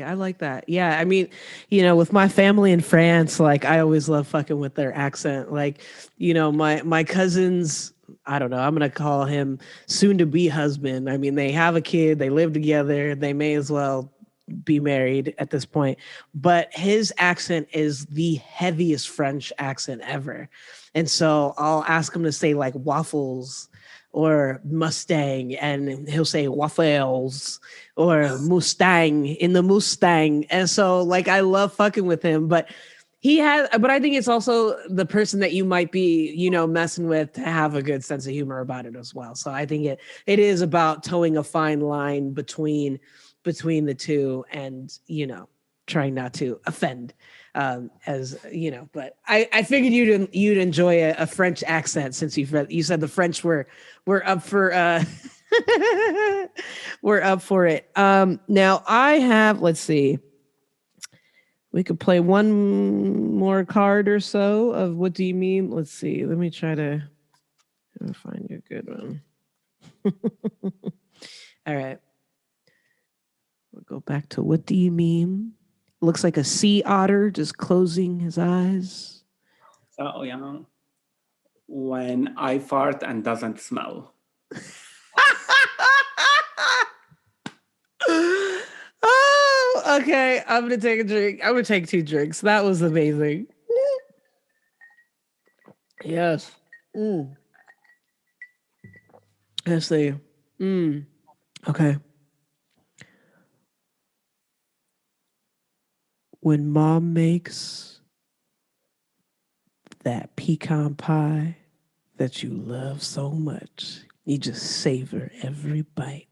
I like that. Yeah. I mean, with my family in France, like I always love fucking with their accent. Like, my cousins, I don't know, I'm going to call him soon to be husband. I mean, they have a kid, they live together, they may as well be married at this point, but his accent is the heaviest French accent ever. And so I'll ask him to say like waffles or Mustang, and he'll say waffles or Mustang in the Mustang. And so like I love fucking with him, but I think it's also the person that you might be, messing with to have a good sense of humor about it as well. So I think it is about towing a fine line between the two and, trying not to offend, but I figured you'd enjoy a French accent since you said the French were up for, we're up for it. Now I have, let's see, we could play one more card or so of what do you mean? Let's see. Let me try to find you a good one. All right. We'll go back to what do you mean? Looks like a sea otter just closing his eyes. So, when I fart and doesn't smell. Oh, okay. I'm going to take a drink. I'm going to take 2 drinks. That was amazing. Yes. Let's see. Okay. When mom makes that pecan pie that you love so much, you just savor every bite.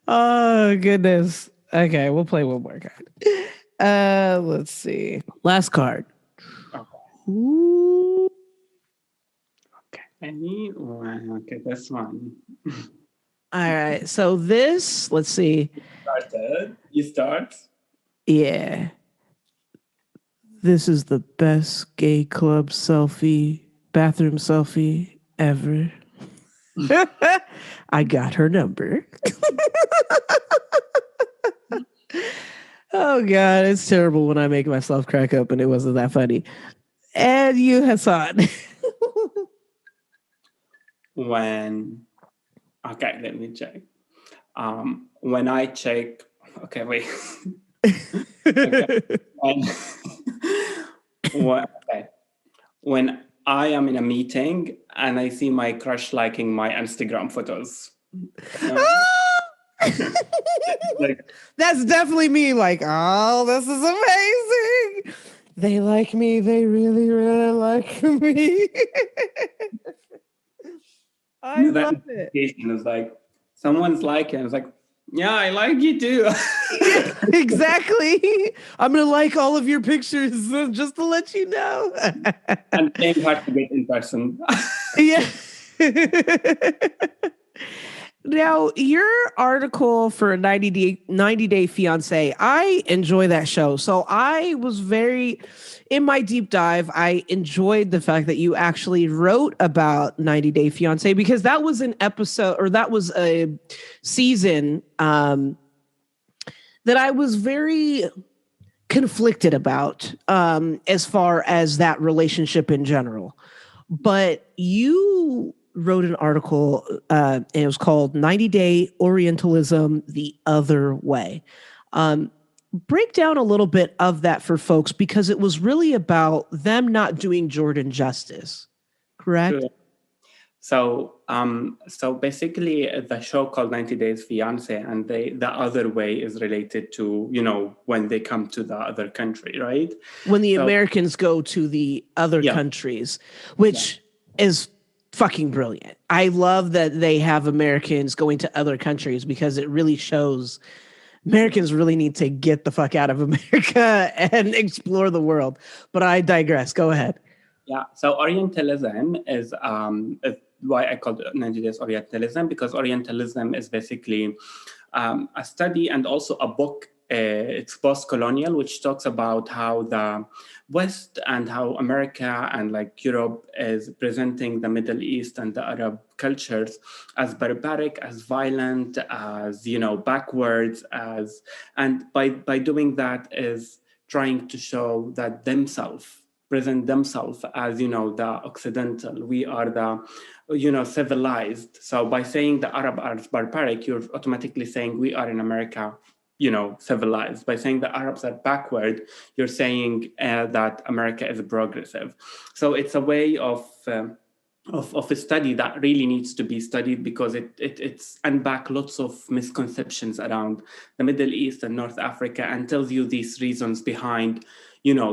Oh, goodness. Okay, we'll play one more card. Let's see. Last card. Ooh. Okay, this one. All right, so this, let's see. You start? Yeah. This is the best gay club bathroom selfie ever. I got her number. Oh, God, it's terrible when I make myself crack up and it wasn't that funny. And you, Hasan. Okay, let me check. When I check, okay, wait. When I am in a meeting and I see my crush liking my Instagram photos. That's definitely me. Like, oh, this is amazing. They like me. They really, really like me. I love it. It's like someone's liking. It's like, yeah, I like you too. Yeah, exactly. I'm gonna like all of your pictures just to let you know. And same hard to get in person. Yeah. Now, your article for 90 Day Fiancé, I enjoy that show. So I was in my deep dive, I enjoyed the fact that you actually wrote about 90 Day Fiancé, because that was an episode, or that was a season that I was very conflicted about as far as that relationship in general. But you wrote an article, and it was called 90-Day Orientalism the Other Way. Break down a little bit of that for folks, because it was really about them not doing Jordan justice, correct? Sure. So basically, the show called 90 Days Fiancé, and the other way is related to, when they come to the other country, right? When the Americans go to the other countries, which is fucking brilliant. I love that they have Americans going to other countries, because it really shows Americans really need to get the fuck out of America and explore the world. But I digress. Go ahead. Yeah. So Orientalism is why I called it 90 Days Orientalism, because Orientalism is basically a study and also a book. It's post-colonial, which talks about how the West and how America and like Europe is presenting the Middle East and the Arab cultures as barbaric, as violent, as, backwards, and by doing that is trying to show that present themselves as, the Occidental. We are the, civilized. So by saying the Arab are barbaric, you're automatically saying we are in America, civilized. By saying the Arabs are backward, you're saying that America is progressive. So it's a way of a study that really needs to be studied, because it's unpack lots of misconceptions around the Middle East and North Africa, and tells you these reasons behind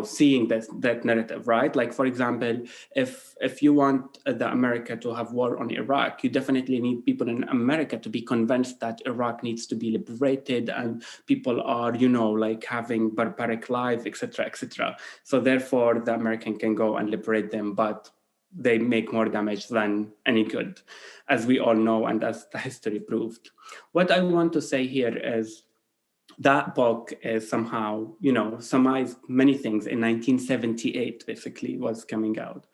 seeing that narrative, right? Like, for example, if you want the America to have war on Iraq, you definitely need people in America to be convinced that Iraq needs to be liberated and people are, like having barbaric life, etc., etc. So therefore, the American can go and liberate them, but they make more damage than any good, as we all know and as the history proved. What I want to say here is that book is somehow, summarized many things in 1978, basically, was coming out.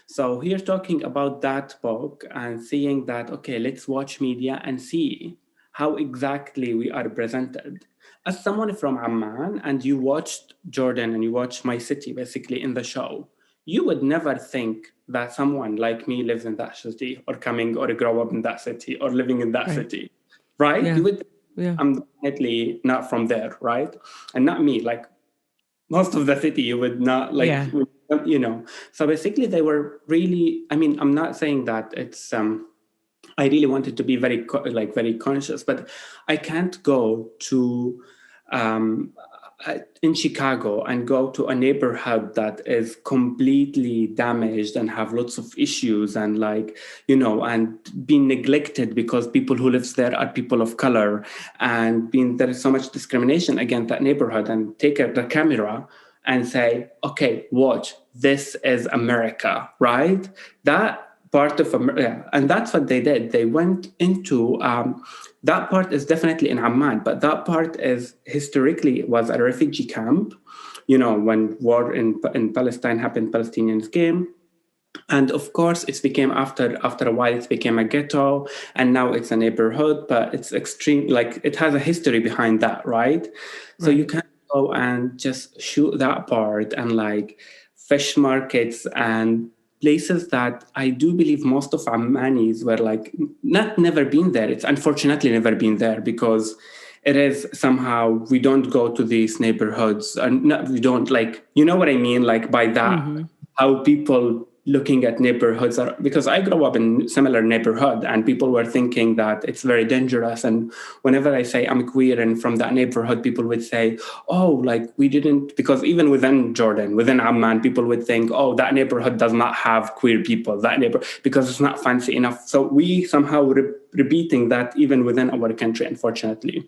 So here talking about that book and seeing that, okay, let's watch media and see how exactly we are presented. As someone from Amman, and you watched Jordan and you watched my city, basically, in the show, you would never think that someone like me lives in that city or grow up in that city or living in that city, right? Yeah. You would. Yeah. I'm definitely not from there, right? And not me, like most of the city, you would not like, So basically they were really, I'm not saying that it's, I really wanted to be very conscious, but I can't go to, in Chicago and go to a neighborhood that is completely damaged and have lots of issues and and being neglected because people who live there are people of color, and there is so much discrimination against that neighborhood, and take the camera and say, okay, watch, this is America, right? That part of America, and that's what they did. They went into that part is definitely in Amman, but that part is historically was a refugee camp. When war in Palestine happened, Palestinians came, and of course it became after a while it became a ghetto, and now it's a neighborhood. But it's extreme, like it has a history behind that, right? So you can't go and just shoot that part, and like fish markets and places that I do believe most of Ammanis were like never been there. It's unfortunately never been there, because it is somehow we don't go to these neighborhoods, and we don't like, what I mean, like by that, how people looking at neighborhoods are, because I grew up in similar neighborhood and people were thinking that it's very dangerous. And whenever I say I'm queer and from that neighborhood, people would say, oh, like we didn't, because even within Jordan, within Amman, people would think, oh, that neighborhood does not have queer people, because it's not fancy enough. So we somehow repeating that even within our country, unfortunately.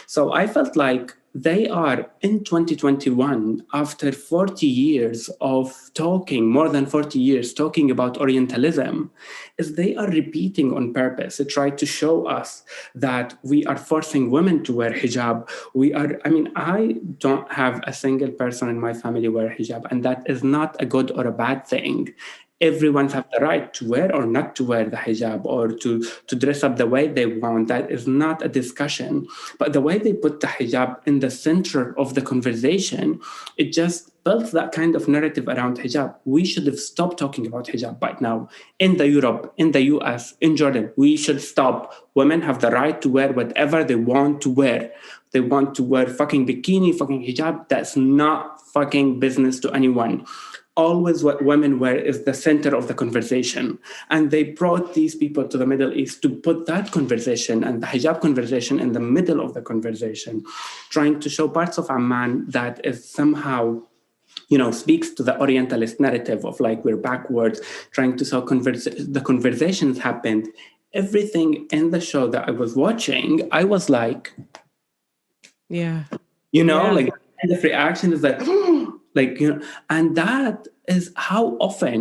So I felt like they are in 2021, after 40 years of talking, more than 40 years talking about Orientalism, is they are repeating on purpose to try to show us that we are forcing women to wear hijab. I don't have a single person in my family wear hijab, and that is not a good or a bad thing. Everyone have the right to wear or not to wear the hijab, or to dress up the way they want. That is not a discussion. But the way they put the hijab in the center of the conversation, it just built that kind of narrative around hijab. We should have stopped talking about hijab right now. In the Europe, in the US, in Jordan, we should stop. Women have the right to wear whatever they want to wear. They want to wear fucking bikini, fucking hijab. That's not fucking business to anyone. Always what women wear is the center of the conversation. And they brought these people to the Middle East to put that conversation and the hijab conversation in the middle of the conversation, trying to show parts of Amman that is somehow, speaks to the Orientalist narrative of like, we're backwards, trying to show the conversations happened. Everything in the show that I was watching, I was like, like the reaction is like, and that is how often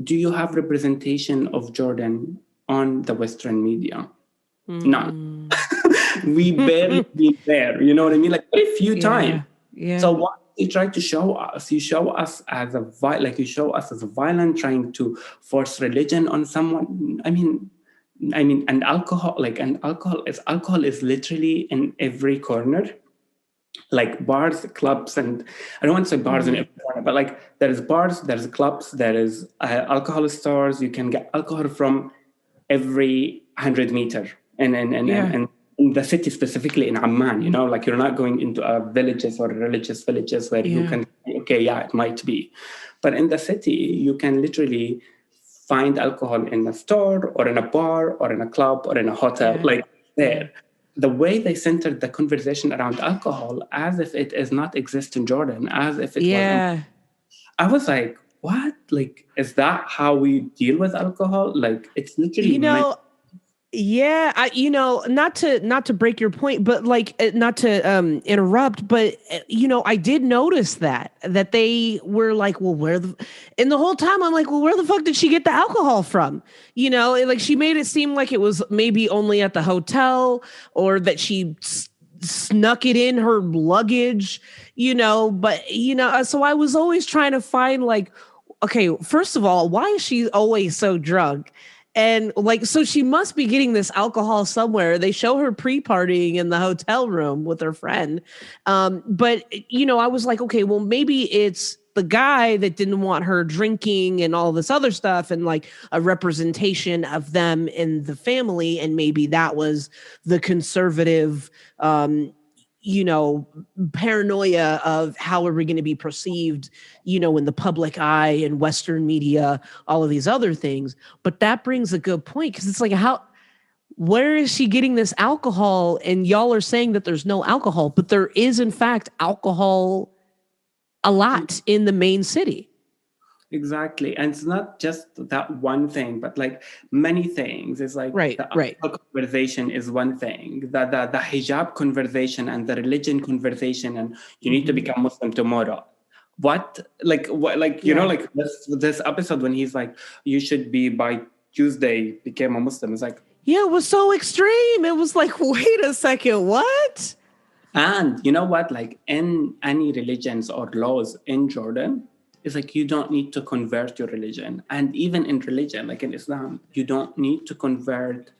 do you have representation of Jordan on the Western media? None. We barely been there. You know what I mean? Like very few times. Yeah. So what you try to show us, you show us as a violent, trying to force religion on someone. I mean, and alcohol is literally in every corner. Like bars, clubs, and I don't want to say bars in every corner, but like there's bars, there's clubs, there is alcohol stores. You can get alcohol from every 100 meters, and in the city, specifically in Amman, like you're not going into villages or religious villages where you can, it might be, but in the city you can literally find alcohol in a store or in a bar or in a club or in a hotel, like there. The way they centered the conversation around alcohol as if it is not exist in Jordan, as if it wasn't. I was like, what? Like, is that how we deal with alcohol? Like, it's literally... not to break your point, but like not to interrupt, but I did notice that they were like, well, and the whole time I'm like, well, where the fuck did she get the alcohol from? Like she made it seem like it was maybe only at the hotel or that she snuck it in her luggage, but so I was always trying to find like, okay, first of all, why is she always so drunk? And like, so she must be getting this alcohol somewhere. They show her pre-partying in the hotel room with her friend. But, I was like, okay, well, maybe it's the guy that didn't want her drinking and all this other stuff and like a representation of them in the family. And maybe that was the conservative, paranoia of how are we going to be perceived, in the public eye and Western media, all of these other things. But that brings a good point because it's like, where is she getting this alcohol? And y'all are saying that there's no alcohol, but there is in fact alcohol a lot in the main city. Exactly. And it's not just that one thing, but like many things. It's like the conversation is one thing, the hijab conversation and the religion conversation, and you need to become Muslim tomorrow. This episode when he's like, you should be by Tuesday became a Muslim. It's like, it was so extreme. It was like, wait a second, what? And you know what? Like in any religions or laws in Jordan, it's like you don't need to convert your religion. And even in religion, like in Islam, you don't need to convert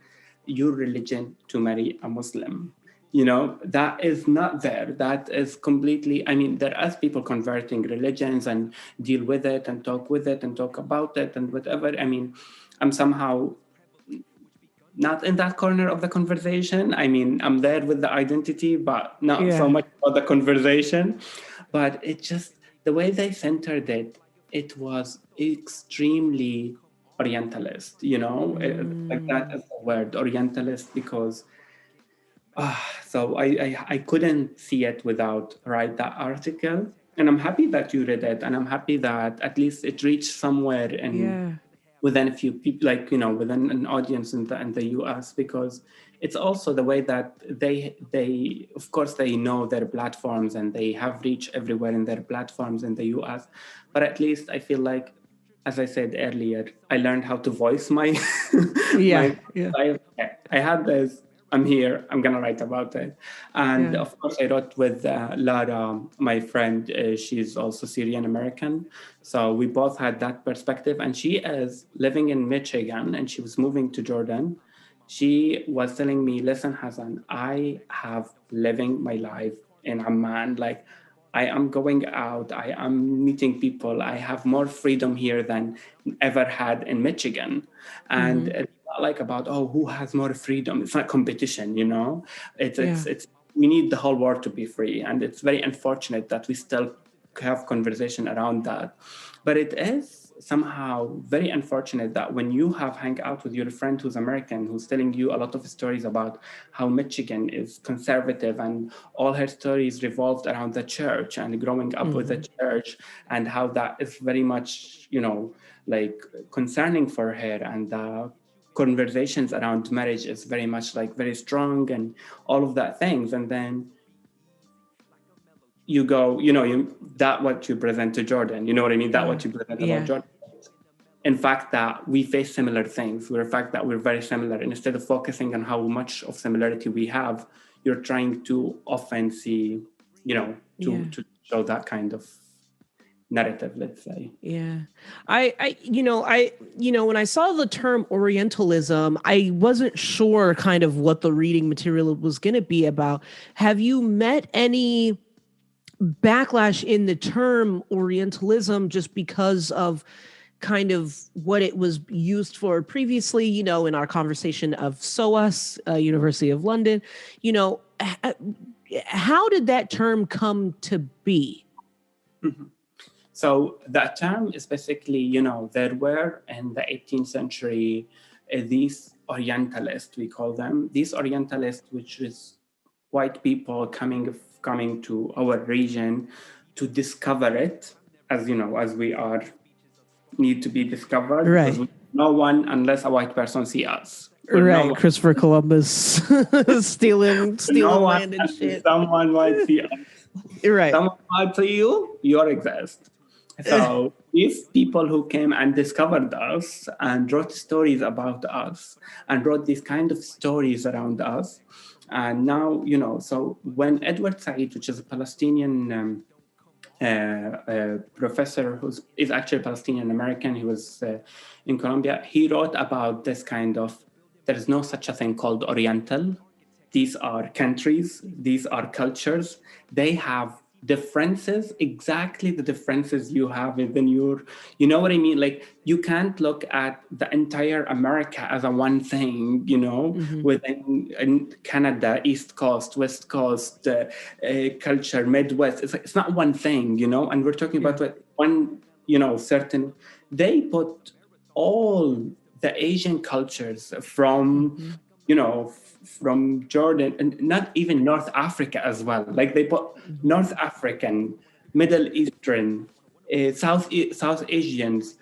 your religion to marry a Muslim. That is not there. That is completely, there are people converting religions and deal with it and talk with it and talk about it and whatever. I'm somehow not in that corner of the conversation. I'm there with the identity, but not so much about the conversation. But it just, the way they centered it, it was extremely Orientalist, like that is the word, Orientalist, because so I couldn't see it without write that article. And I'm happy that you read it, and I'm happy that at least it reached somewhere within a few people, like, within an audience in the US, because it's also the way that they of course they know their platforms and they have reach everywhere in their platforms in the US, but at least I feel like, as I said earlier, I learned how to voice my I had this, I'm here, I'm gonna write about it. And of course I wrote with Lara, my friend. She's also Syrian American, so we both had that perspective, and she is living in Michigan and she was moving to Jordan. She was telling me, listen, Hasan, I have living my life in Amman. Like, I am going out, I am meeting people, I have more freedom here than ever had in Michigan. And it's not like about, oh, who has more freedom? It's not competition, you know? It's we need the whole world to be free. And it's very unfortunate that we still have conversation around that. But it is somehow very unfortunate that when you have hang out with your friend who's American, who's telling you a lot of stories about how Michigan is conservative and all her stories revolved around the church and growing up with the church, and how that is very much, you know, like concerning for her, and the conversations around marriage is very much like very strong and all of that things. And then you go, you know, that what you present to Jordan, you know what I mean? That what you present about Jordan. In fact, that we face similar things. The fact that we're very similar, and instead of focusing on how much of similarity we have, you're trying to often see, you know, to show that kind of narrative, let's say. Yeah. When I saw the term Orientalism, I wasn't sure kind of what the reading material was going to be about. Have you met any backlash in the term Orientalism just because of kind of what it was used for previously, you know, in our conversation of SOAS, University of London, you know, how did that term come to be? So that term is basically, you know, there were in the 18th century, these Orientalists, we call them, these Orientalists, which is white people coming to our region to discover it, as you know, as we are need to be discovered. Right. Because no one, unless a white person see us. Right. Christopher Columbus stealing land and shit. Someone might see us. Right. Someone might see you, you exist. So these people who came and discovered us and wrote stories about us and wrote these kind of stories around us. And now, you know, so when Edward Said, which is a Palestinian professor who is actually Palestinian American, he was in Colombia, he wrote about this kind of, there is no such a thing called Oriental. These are countries, these are cultures. They have differences, exactly the differences you have within your, you know what I mean? Like, you can't look at the entire America as a one thing, you know, within in Canada, East Coast, West Coast, culture, Midwest. It's not one thing, you know, and we're talking about one, you know, certain, they put all the Asian cultures from, you know, from Jordan, and not even North Africa as well. Like they put North African, Middle Eastern, South Asians,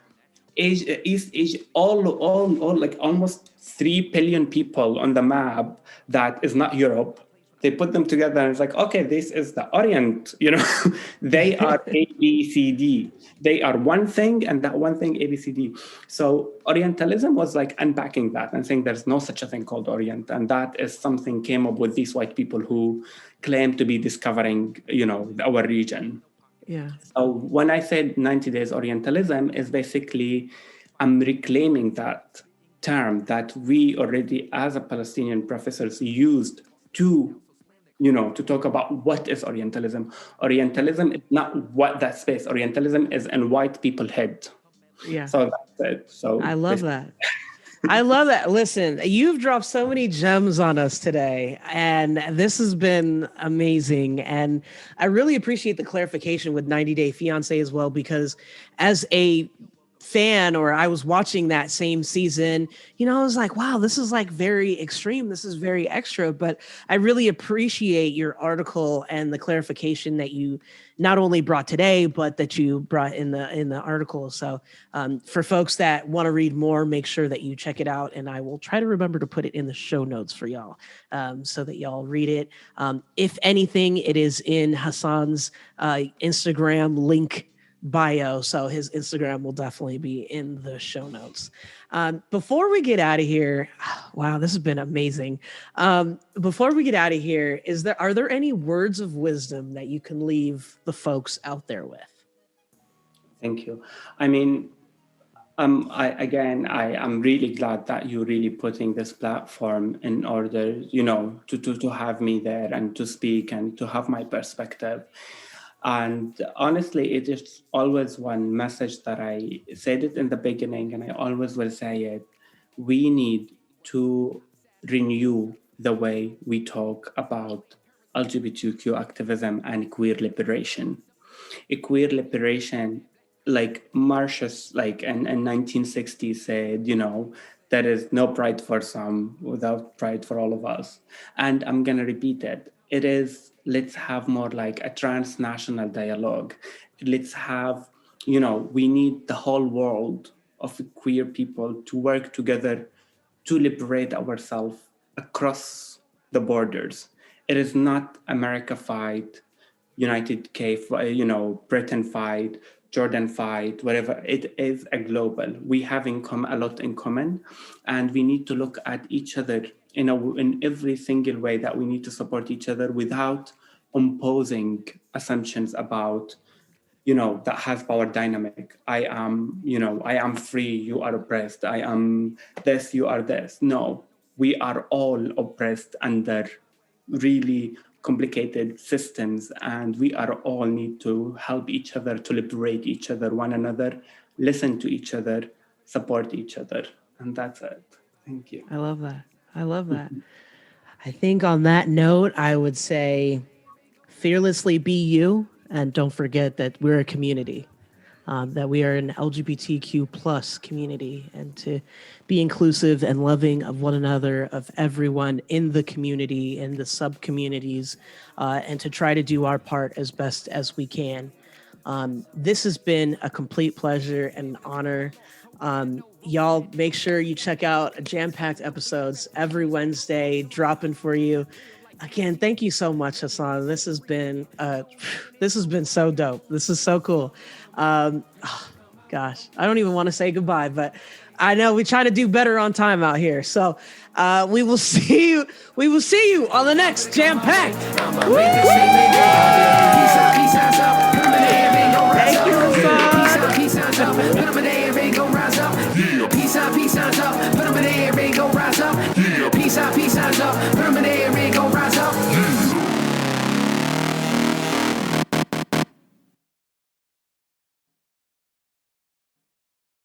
East Asia, all like almost 3 billion people on the map that is not Europe. They put them together and it's like, okay, this is the Orient, you know, they are A, B, C, D. They are one thing, and that one thing, A, B, C, D. So Orientalism was like unpacking that and saying there's no such a thing called Orient. And that is something came up with these white people who claim to be discovering, you know, our region. Yeah. So when I said 90 Days Orientalism, is basically, I'm reclaiming that term that we already, as a Palestinian professors, used to, you know, to talk about what is Orientalism. Orientalism is not what that space. Orientalism is in white people's head. Yeah. So that's it. So I love that. I love that. Listen, you've dropped so many gems on us today, and this has been amazing. And I really appreciate the clarification with 90 Day Fiancé as well, because as a fan, or I was watching that same season, you know, I was like, wow, this is like very extreme. This is very extra. But I really appreciate your article and the clarification that you not only brought today, but that you brought in the article. So for folks that want to read more, make sure that you check it out. And I will try to remember to put it in the show notes for y'all so that y'all read it. If anything, it is in Hasan's Instagram link bio, so his Instagram will definitely be in the show notes. Before we get out of here, wow, this has been amazing. Before we get out of here, are there any words of wisdom that you can leave the folks out there with? Thank you. I mean, I'm really glad that you're really putting this platform in order, you know, to have me there and to speak and to have my perspective. And honestly, it is always one message that I said it in the beginning, and I always will say it. We need to renew the way we talk about LGBTQ activism and queer liberation. A queer liberation, like Marcius, like in 1960 said, there is no pride for some without pride for all of us. And I'm going to repeat it. It is, let's have more like a transnational dialogue. Let's have, we need the whole world of queer people to work together to liberate ourselves across the borders. It is not America fight, Britain fight, Jordan fight, whatever. It is a global. We have a lot in common, and we need to look at each other in every single way that we need to support each other without imposing assumptions about, that has power dynamic. I am free, you are oppressed. I am this, you are this. No, we are all oppressed under really complicated systems, and we are all need to help each other to liberate each other, one another, listen to each other, support each other. And that's it. Thank you. I love that. I think on that note, I would say fearlessly be you, and don't forget that we're a community, that we are an LGBTQ plus community, and to be inclusive and loving of one another, of everyone in the community, in the sub-communities, and to try to do our part as best as we can. This has been a complete pleasure and honor. Y'all make sure you check out Jam-Packed episodes every Wednesday, dropping for you. Again, thank you so much, Hasan. This has been so dope. This is so cool. Gosh, I don't even want to say goodbye, but I know we try to do better on time out here. So we will see you. We will see you on the next Jam-Packed. Thank you.